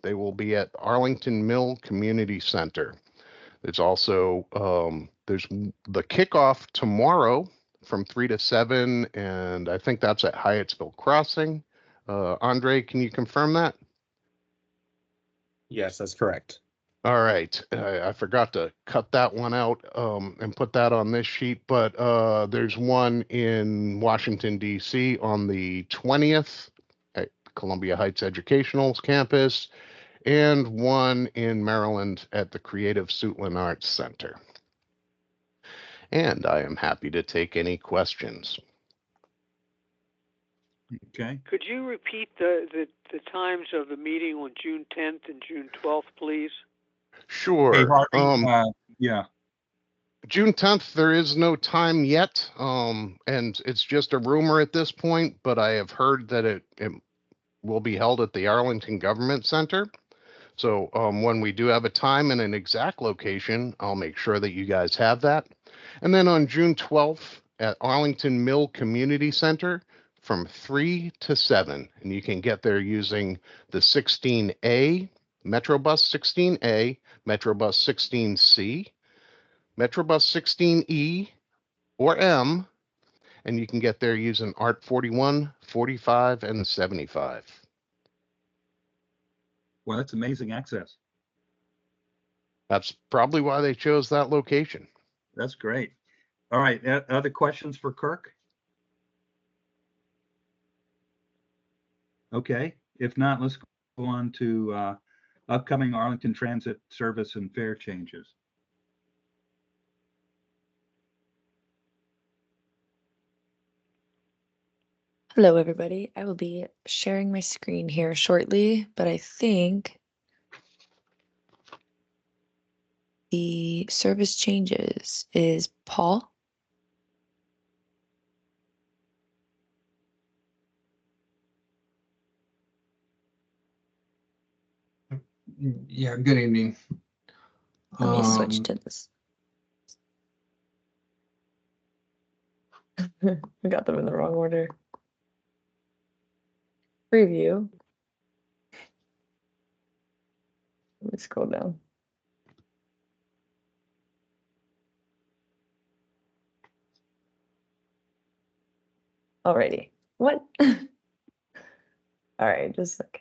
They will be at Arlington Mill Community Center. There's also there's the kickoff tomorrow from 3 to 7, and I think that's at Hyattsville Crossing. Andre, can you confirm that? Yes, that's correct. All right, I forgot to cut that one out and put that on this sheet, but there's one in Washington, D.C. on the 20th at Columbia Heights Educational Campus, and one in Maryland at the Creative Suitland Arts Center. And I am happy to take any questions. Okay. Could you repeat the times of the meeting on June 10th and June 12th, please? Sure. Hey, Harvey, yeah. June 10th, there is no time yet, and it's just a rumor at this point, but I have heard that it will be held at the Arlington Government Center. So when we do have a time and an exact location, I'll make sure that you guys have that. And then on June 12th at Arlington Mill Community Center from 3 to 7, and you can get there using the 16A, Metrobus 16A, Metrobus 16C, Metrobus 16E or M, and you can get there using ART 41, 45, and 75. Well, that's amazing access. That's probably why they chose that location. That's great. All right, other questions for Kirk? Okay, if not, let's go on to upcoming Arlington Transit service and fare changes. Hello, everybody. I will be sharing my screen here shortly, but I think the service changes is Paul. Yeah, good evening. Let me switch to this. I got them in the wrong order. Preview. Let me scroll down. Alrighty. What? All right, just a sec.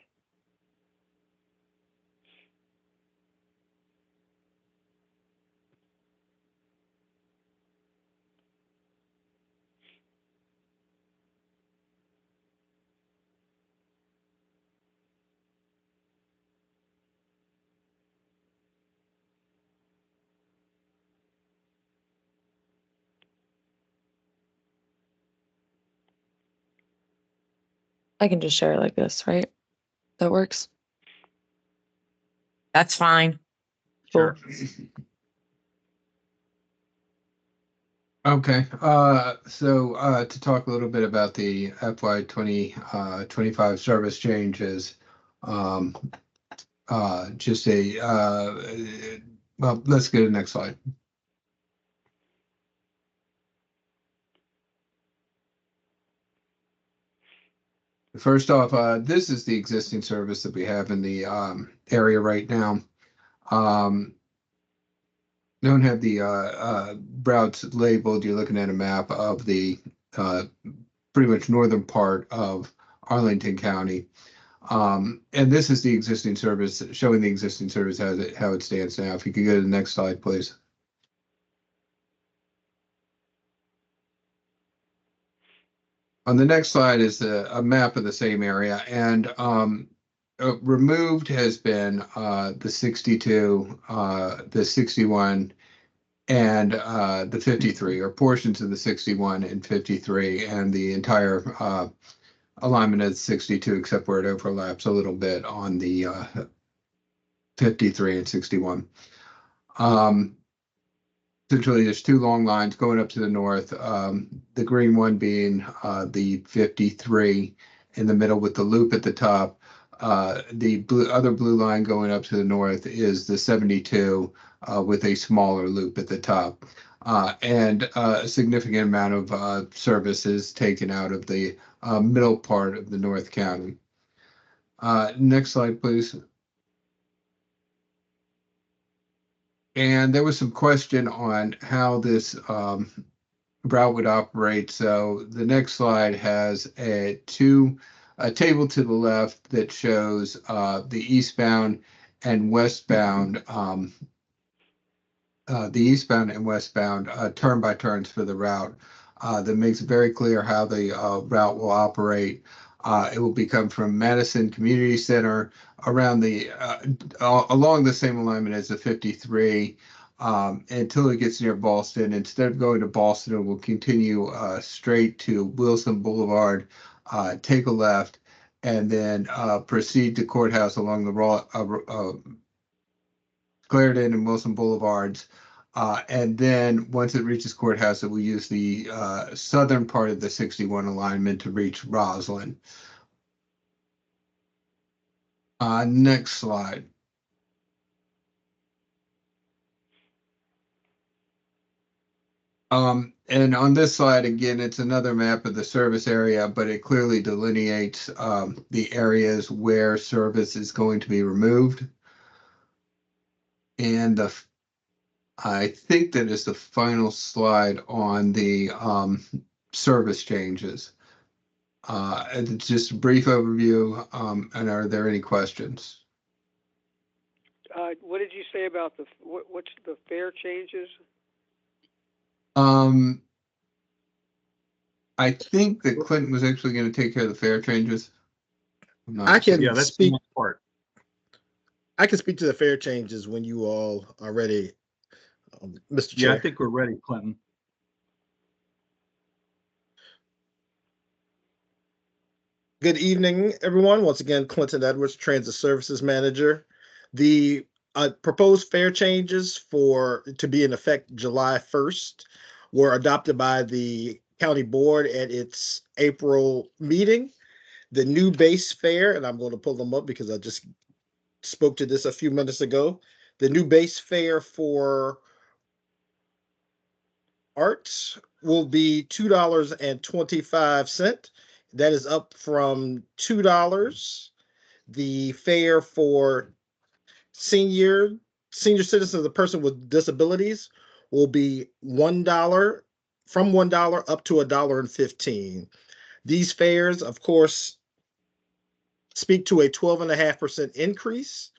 I can just share it like this, right? That works. That's fine. Sure. Okay, so to talk a little bit about the FY 2025 service changes, just well, let's go to the next slide. First off, this is the existing service that we have in the area right now. Don't have the routes labeled. You're looking at a map of the pretty much northern part of Arlington County. And this is the existing service, showing the existing service how it stands now. If you could go to the next slide, please. On the next slide is a map of the same area, and removed has been the 62, the 61, and the 53, or portions of the 61 and 53, and the entire alignment of 62, except where it overlaps a little bit on the 53 and 61. Essentially, there's two long lines going up to the north. The green one being the 53 in the middle with the loop at the top. The other blue line going up to the north is the 72 with a smaller loop at the top. And a significant amount of service is taken out of the middle part of the North County. Next slide, please. And there was some question on how this route would operate. So the next slide has a table to the left that shows the eastbound and westbound turn by turns for the route. That makes it very clear how the route will operate. It will become from Madison Community Center around along the same alignment as the 53 until it gets near Ballston. Instead of going to Ballston, it will continue straight to Wilson Boulevard, take a left, and then proceed to Courthouse along the Clarendon and Wilson Boulevards. And then once it reaches Courthouse, it will use the southern part of the 61 alignment to reach Roslyn. Next slide. And on this slide, again, it's another map of the service area, but it clearly delineates the areas where service is going to be removed. And I think that is the final slide on the service changes. And it's just a brief overview. And are there any questions? What did you say about what's the fare changes? I think that Clinton was actually going to take care of the fare changes. I'm not I sure. can Yeah, that's speak. one part. I can speak to the fare changes when you all are ready, Mr. Yeah, I Chair. think we're ready, Clinton. Good evening, everyone. Once again, Clinton Edwards, Transit Services Manager. The proposed fare changes to be in effect July 1st were adopted by the county board at its April meeting. The new base fare, and I'm going to pull them up because I just spoke to this a few minutes ago. The new base fare for arts will be $2.25. That is up from $2. The fare for senior citizens, the person with disabilities, will be $1, from $1 up to $1.15. These fares, of course, speak to a 12.5% increase.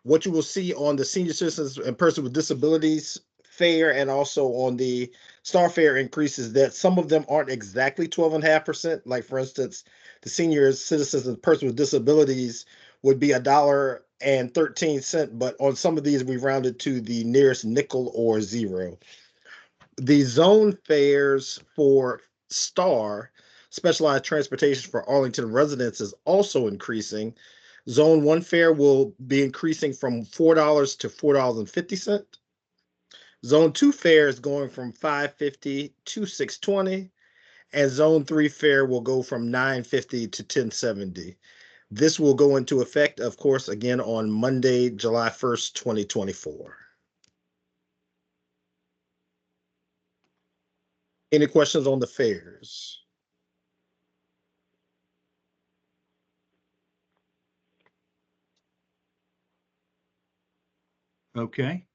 What you will see on the senior citizens and person with disabilities fare and also on the star fare increases that some of them aren't exactly 12.5%. Like, for instance, the senior citizens and person with disabilities would be $1.13, but on some of these we rounded to the nearest nickel or zero. The zone fares for star specialized transportation for Arlington residents is also increasing. Zone 1 fare will be increasing from $4 to $4.50. Zone 2 fare is going from $5.50 to $6.20, and Zone 3 fare will go from $9.50 to $10.70. This will go into effect, of course, again on Monday, July 1st, 2024. Any questions on the fares? Okay.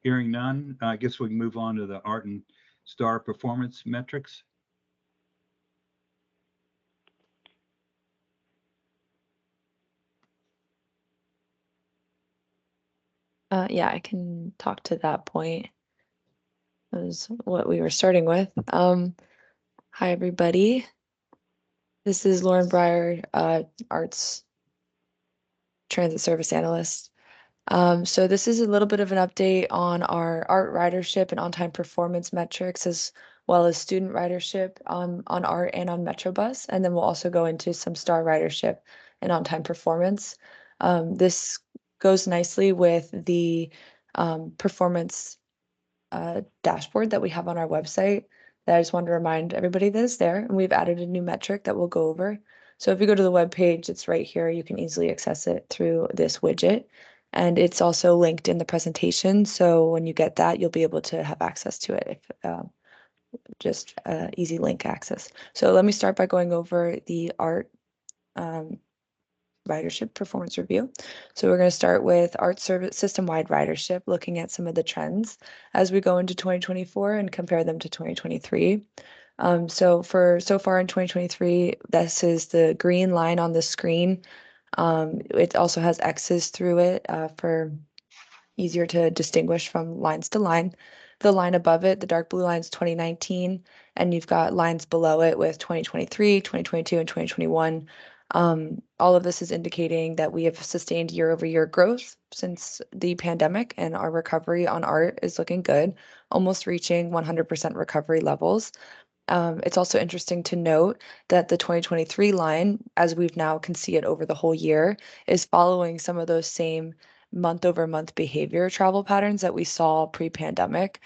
Hearing none, I guess we can move on to the art and star performance metrics. Yeah, I can talk to that point. That was what we were starting with. Hi, everybody. This is Lauren Breyer, Arts Transit Service Analyst. So this is a little bit of an update on our art ridership and on-time performance metrics, as well as student ridership on art and on Metrobus. And then we'll also go into some star ridership and on-time performance. This goes nicely with the performance dashboard that we have on our website that I just wanted to remind everybody that is there. And we've added a new metric that we'll go over. So if you go to the web page, it's right here. You can easily access it through this widget. And it's also linked in the presentation. So when you get that, you'll be able to have access to it, if just easy link access. So let me start by going over the art ridership performance review. So we're going to start with art service system-wide ridership, looking at some of the trends as we go into 2024 and compare them to 2023. So far in 2023, this is the green line on the screen. It also has X's through it for easier to distinguish from lines to line. The line above it, the dark blue line, is 2019, and you've got lines below it with 2023, 2022, and 2021. All of this is indicating that we have sustained year-over-year growth since the pandemic, and our recovery on art is looking good, almost reaching 100% recovery levels. It's also interesting to note that the 2023 line, as we've now can see it over the whole year, is following some of those same month-over-month behavior travel patterns that we saw pre-pandemic.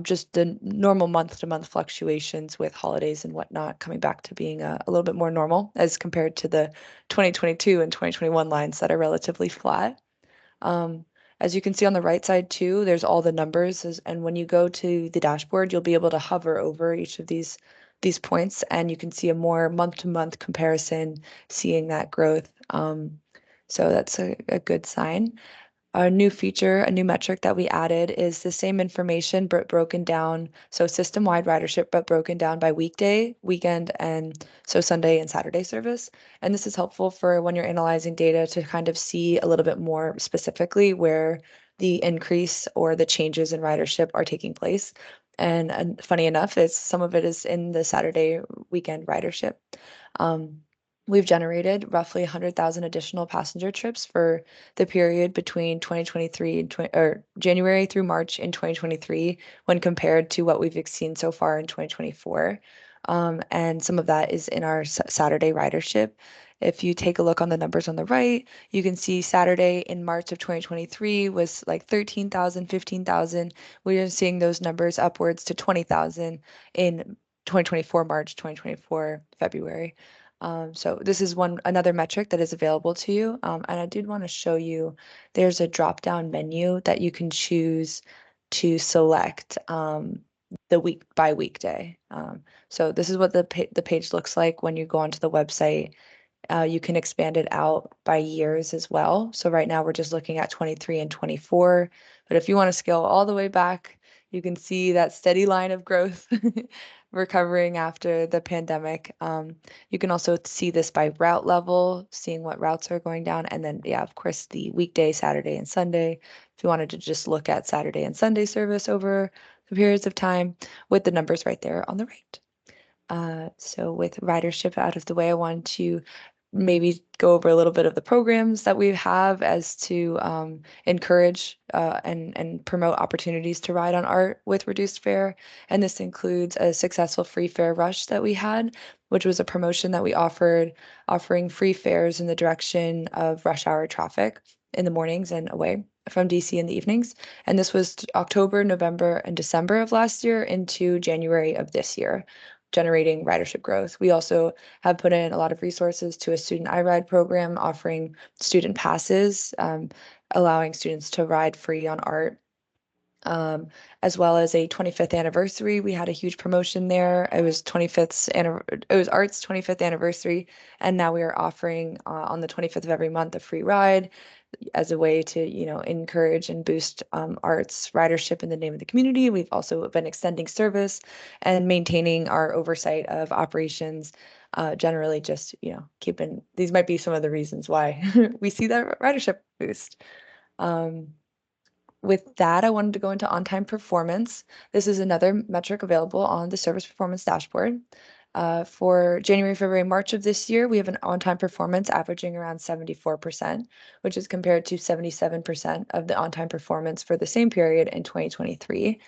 Just the normal month-to-month fluctuations with holidays and whatnot coming back to being a little bit more normal as compared to the 2022 and 2021 lines that are relatively flat. As you can see on the right side too, there's all the numbers, and when you go to the dashboard, you'll be able to hover over each of these points, and you can see a more month-to-month comparison, seeing that growth. So that's a good sign. A new feature, a new metric that we added is the same information but broken down. So system-wide ridership, but broken down by weekday, weekend, and so Sunday and Saturday service. And this is helpful for when you're analyzing data to kind of see a little bit more specifically where the increase or the changes in ridership are taking place. And funny enough, is some of it is in the Saturday weekend ridership. We've generated roughly 100,000 additional passenger trips for the period between 2023 and or January through March in 2023 when compared to what we've seen so far in 2024. And some of that is in our Saturday ridership. If you take a look on the numbers on the right, you can see Saturday in March of 2023 was like 13,000, 15,000. We are seeing those numbers upwards to 20,000 in 2024 March, 2024 February. So this is another metric that is available to you. And I did want to show you, there's a drop-down menu that you can choose to select the week by weekday. So this is what the page looks like when you go onto the website. You can expand it out by years as well. So right now we're just looking at 23 and 24. But if you want to scale all the way back, you can see that steady line of growth recovering after the pandemic. You can also see this by route level, seeing what routes are going down. And then, yeah, of course, the weekday, Saturday, and Sunday. If you wanted to just look at Saturday and Sunday service over the periods of time with the numbers right there on the right. So with ridership out of the way, I wanted to maybe go over a little bit of the programs that we have as to encourage and promote opportunities to ride on ART with reduced fare. And this includes a successful free fare rush that we had, which was a promotion that we offered, offering free fares in the direction of rush hour traffic in the mornings and away from DC in the evenings. And this was October, November, and December of last year into January of this year, generating ridership growth. We also have put in a lot of resources to a student iRide program offering student passes, allowing students to ride free on ART. As well as a 25th anniversary. We had a huge promotion there. It was it was ART's 25th anniversary, and now we are offering on the 25th of every month a free ride as a way to, encourage and boost ART's ridership in the name of the community. We've also been extending service and maintaining our oversight of operations. Generally, just keeping these might be some of the reasons why we see that ridership boost. With that, I wanted to go into on-time performance. This is another metric available on the service performance dashboard. For January, February, March of this year, we have an on-time performance averaging around 74%, which is compared to 77% of the on-time performance for the same period in 2023.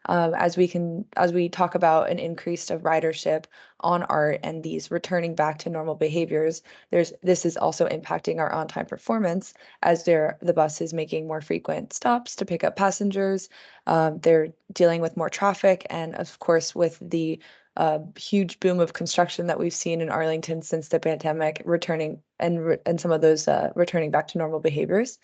As we talk about an increase of ridership on ART and these returning back to normal behaviors, this is also impacting our on-time performance as the bus is making more frequent stops to pick up passengers. They're dealing with more traffic, and of course, with the huge boom of construction that we've seen in Arlington since the pandemic, returning and some of those returning back to normal behaviors.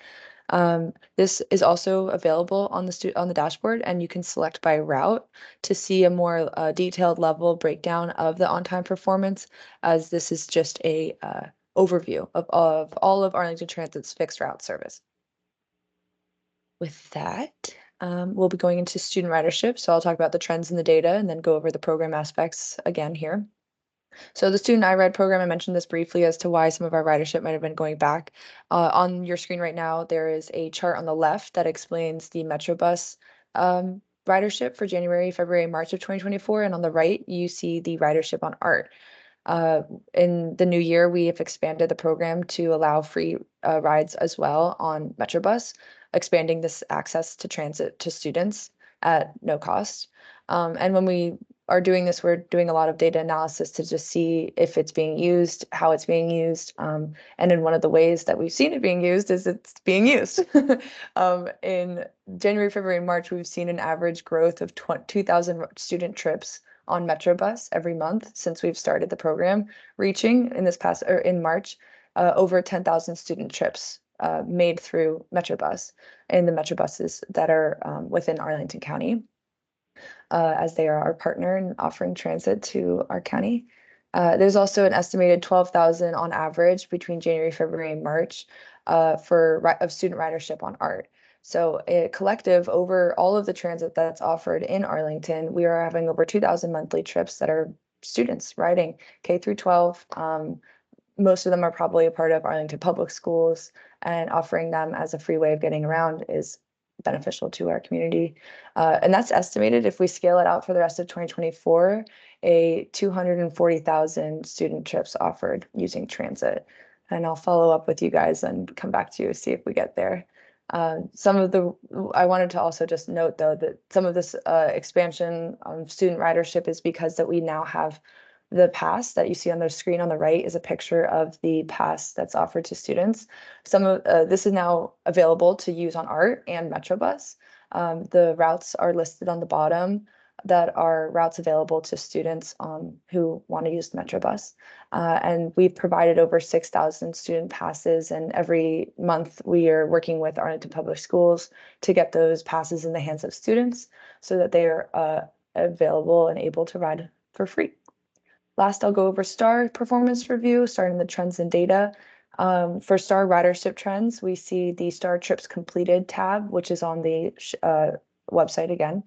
This is also available on the dashboard, and you can select by route to see a more detailed level breakdown of the on-time performance, as this is just a overview of all of Arlington Transit's fixed route service. With that, we'll be going into student ridership. So I'll talk about the trends in the data and then go over the program aspects again here. So the student iRide program, I mentioned this briefly as to why some of our ridership might have been going back. On your screen right now, there is a chart on the left that explains the Metrobus ridership for January, February, March of 2024. And on the right, you see the ridership on ART. In the new year, we have expanded the program to allow free rides as well on Metrobus, expanding this access to transit to students at no cost. And when we are doing this, we're doing a lot of data analysis to just see if it's being used, how it's being used. And in one of the ways that we've seen it being used is it's being used. In January, February, and March, we've seen an average growth of 2,000 student trips on Metrobus every month since we've started the program, reaching in March over 10,000 student trips made through Metrobus in the Metrobuses that are within Arlington County, as they are our partner in offering transit to our county. There's also an estimated 12,000 on average between January, February, and March of student ridership on ART. So a collective over all of the transit that's offered in Arlington, we are having over 2,000 monthly trips that are students riding K through 12. Most of them are probably a part of Arlington Public Schools, and offering them as a free way of getting around is beneficial to our community. And that's estimated, if we scale it out for the rest of 2024, a 240,000 student trips offered using transit. And I'll follow up with you guys and come back to you, see if we get there. I wanted to also just note though that some of this expansion of student ridership is because that we now have the pass that you see on the screen on the right is a picture of the pass that's offered to students. Some of this is now available to use on ART and Metrobus. The routes are listed on the bottom that are routes available to students who want to use the Metrobus. And we've provided over 6,000 student passes, and every month we are working with Arlington Public Schools to get those passes in the hands of students so that they are available and able to ride for free. Last, I'll go over STAR performance review, starting the trends and data. For STAR ridership trends, we see the STAR trips completed tab, which is on the website again.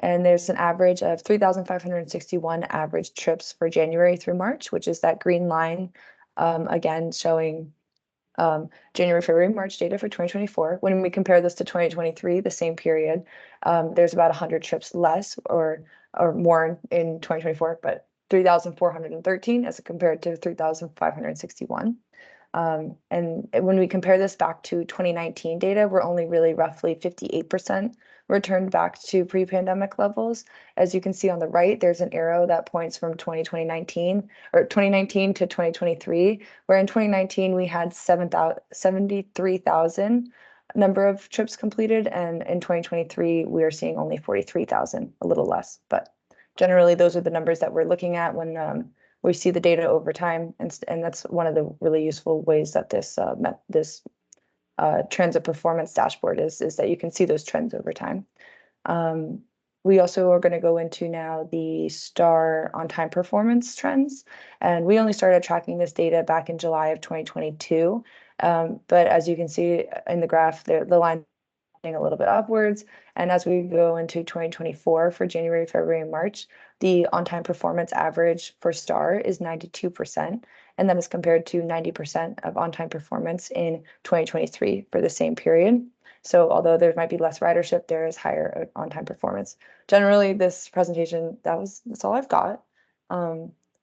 And there's an average of 3,561 average trips for January through March, which is that green line, again, showing January, February, March data for 2024. When we compare this to 2023, the same period, there's about 100 trips less or more in 2024, but 3,413 as compared to 3,561. And when we compare this back to 2019 data, we're only really roughly 58% returned back to pre-pandemic levels. As you can see on the right, there's an arrow that points from 2019 to 2023, where in 2019 we had 73,000 number of trips completed, and in 2023 we are seeing only 43,000, a little less, but generally those are the numbers that we're looking at when we see the data over time, and that's one of the really useful ways that this transit performance dashboard is that you can see those trends over time. We also are going to go into now the STAR on-time performance trends, and we only started tracking this data back in July of 2022. But as you can see in the graph, the line a little bit upwards, and as we go into 2024 for January, February, and March, the on-time performance average for STAR is 92%, and that is compared to 90% of on-time performance in 2023 for the same period. So although there might be less ridership, there is higher on-time performance. Generally, this presentation, that's all I've got.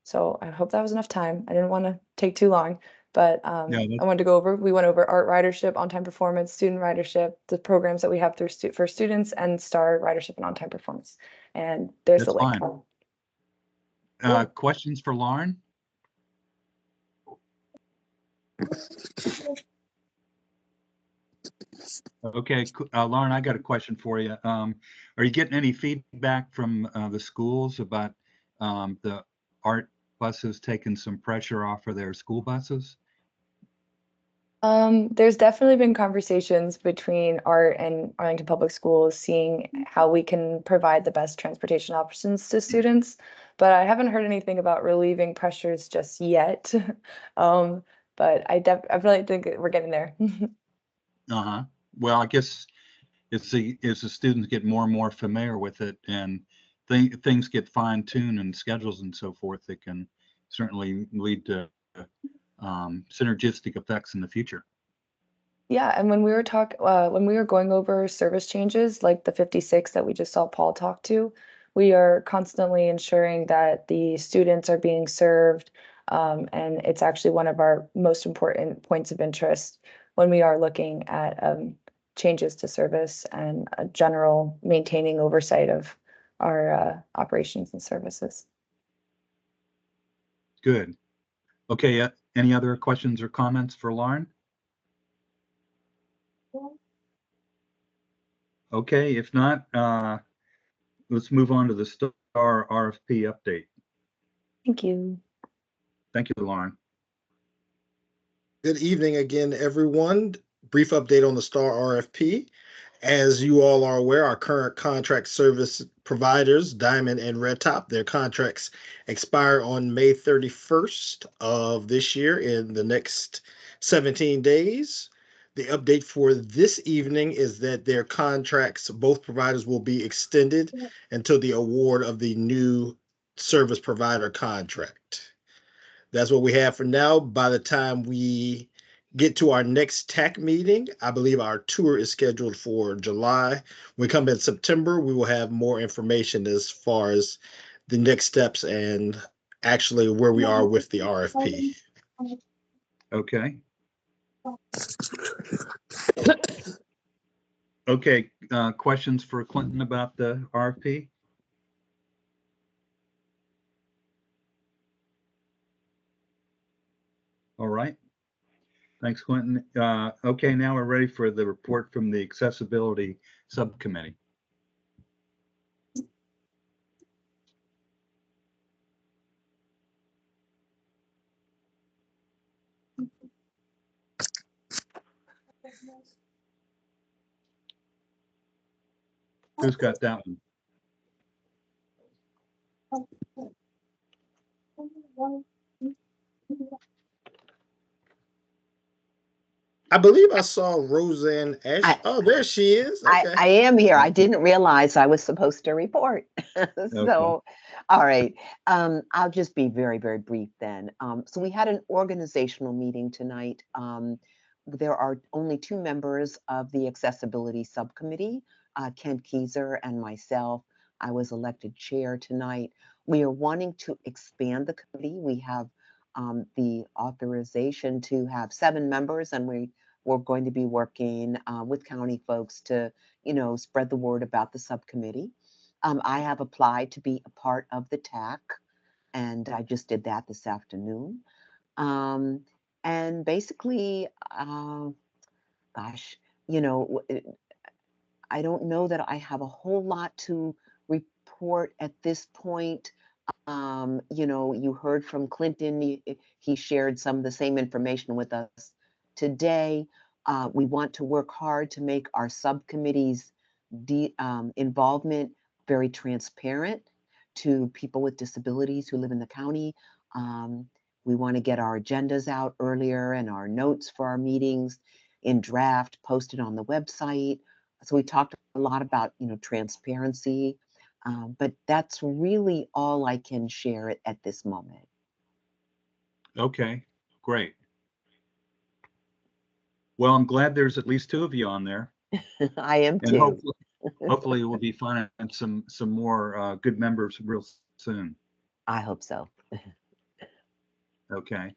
So I hope that was enough time. I didn't want to take too long, but I wanted to go over, we went over ART ridership, on-time performance, student ridership, the programs that we have through for students, and STAR ridership and on-time performance. And there's the link. Questions for Lauren? Okay, Lauren, I got a question for you. Are you getting any feedback from the schools about the ART buses taking some pressure off of their school buses? There's definitely been conversations between ART and Arlington Public Schools, seeing how we can provide the best transportation options to students, but I haven't heard anything about relieving pressures just yet. But I really think we're getting there. Well, I guess as the students get more and more familiar with it, and things get fine-tuned and schedules and so forth, it can certainly lead to synergistic effects in the future. Yeah, and when we were going over service changes like the 56 that we just saw Paul talk to, we are constantly ensuring that the students are being served, and it's actually one of our most important points of interest when we are looking at changes to service and a general maintaining oversight of our operations and services. Good. Okay, any other questions or comments for Lauren? Okay, if not, let's move on to the STAR RFP update. Thank you. Thank you, Lauren. Good evening again, everyone. Brief update on the STAR RFP. As you all are aware, our current contract service providers, Diamond and Red Top. Their contracts expire on May 31st of this year in the next 17 days. The update for this evening is that their contracts, both providers, will be extended until the award of the new service provider contract. That's what we have for now. By the time we get to our next TAC meeting, I believe our tour is scheduled for July. When we come in September, we will have more information as far as the next steps and actually where we are with the RFP. Okay. Okay, questions for Clinton about the RFP? All right. Thanks, Clinton. Okay, now we're ready for the report from the Accessibility Subcommittee. Who's got that one? I believe I saw Roseanne Ash. Oh, there she is. Okay. I am here. I didn't realize I was supposed to report. So, all right. I'll just be very, very brief then. So we had an organizational meeting tonight. There are only 2 members of the Accessibility Subcommittee, Kent Keyser and myself. I was elected chair tonight. We are wanting to expand the committee. We have the authorization to have 7 members, and we're going to be working with county folks to, spread the word about the subcommittee. I have applied to be a part of the TAC, and I just did that this afternoon. And basically, gosh, I don't know that I have a whole lot to report at this point. You heard from Clinton. He shared some of the same information with us today. We want to work hard to make our subcommittee's involvement very transparent to people with disabilities who live in the county. We want to get our agendas out earlier and our notes for our meetings in draft posted on the website. So we talked a lot about, transparency. But that's really all I can share at this moment. Okay, great. Well, I'm glad there's at least 2 of you on there. I am and too. Hopefully we'll be finding some more good members real soon. I hope so. Okay.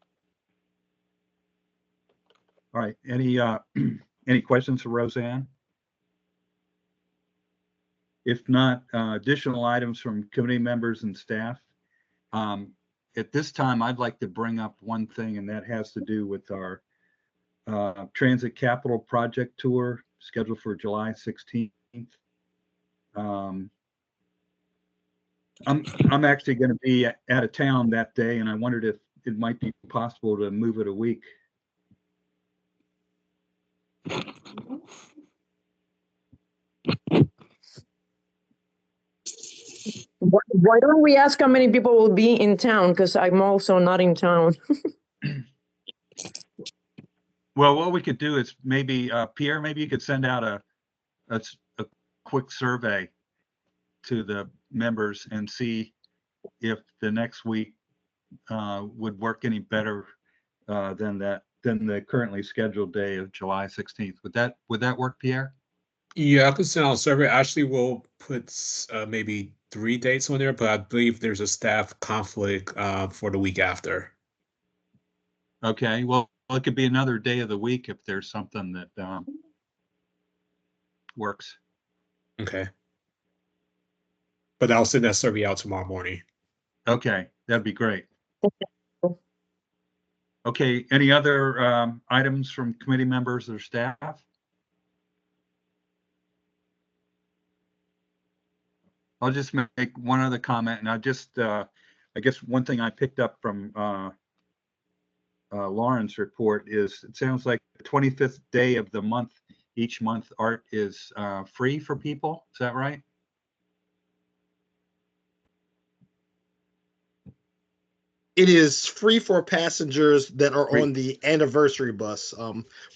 All right. Any questions for Roseanne? If not, additional items from committee members and staff. At this time, I'd like to bring up one thing, and that has to do with our Transit Capital Project Tour scheduled for July 16th. I'm actually going to be out of town that day, and I wondered if it might be possible to move it a week. Why don't we ask how many people will be in town? Because I'm also not in town. Well, what we could do is maybe, Pierre, maybe you could send out a quick survey to the members and see if the next week would work any better than the currently scheduled day of July 16th. Would that work, Pierre? Yeah, I could send out a survey. Actually, we'll put maybe 3 dates on there, but I believe there's a staff conflict for the week after. Okay, well, it could be another day of the week if there's something that works. Okay. But I'll send that survey out tomorrow morning. Okay, that'd be great. Okay, any other items from committee members or staff? I'll just make one other comment, and I guess one thing I picked up from Lauren's report is it sounds like the 25th day of the month, each month, art is free for people. Is that right? It is free for passengers that are Free. on the anniversary bus.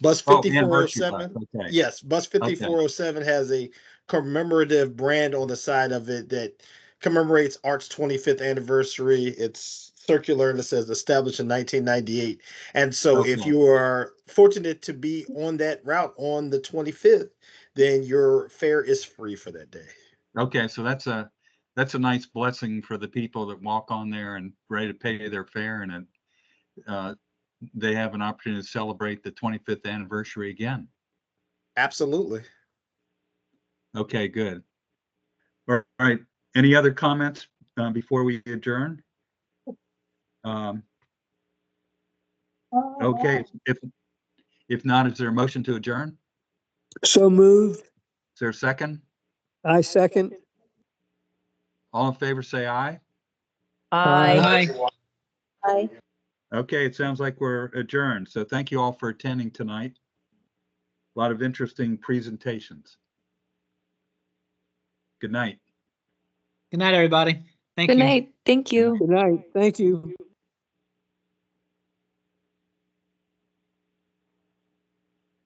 Bus Oh, anniversary bus, 5407. okay. Yes, bus 5407 has a commemorative brand on the side of it that commemorates ART's 25th anniversary. It's circular and it says established in 1998. And so if Okay. you are fortunate to be on that route on the 25th, then your fare is free for that day. Okay, so that's a nice blessing for the people that walk on there and ready to pay their fare, and they have an opportunity to celebrate the 25th anniversary again. Absolutely. Okay, good. All right. Any other comments before we adjourn? Okay. If not, is there a motion to adjourn? So moved. Is there a second? I second. All in favor, say aye. Aye. Aye. Okay, it sounds like we're adjourned. So thank you all for attending tonight. A lot of interesting presentations. Good night. Good night, everybody. Thank Good you. night. Thank you. Good night. Thank you.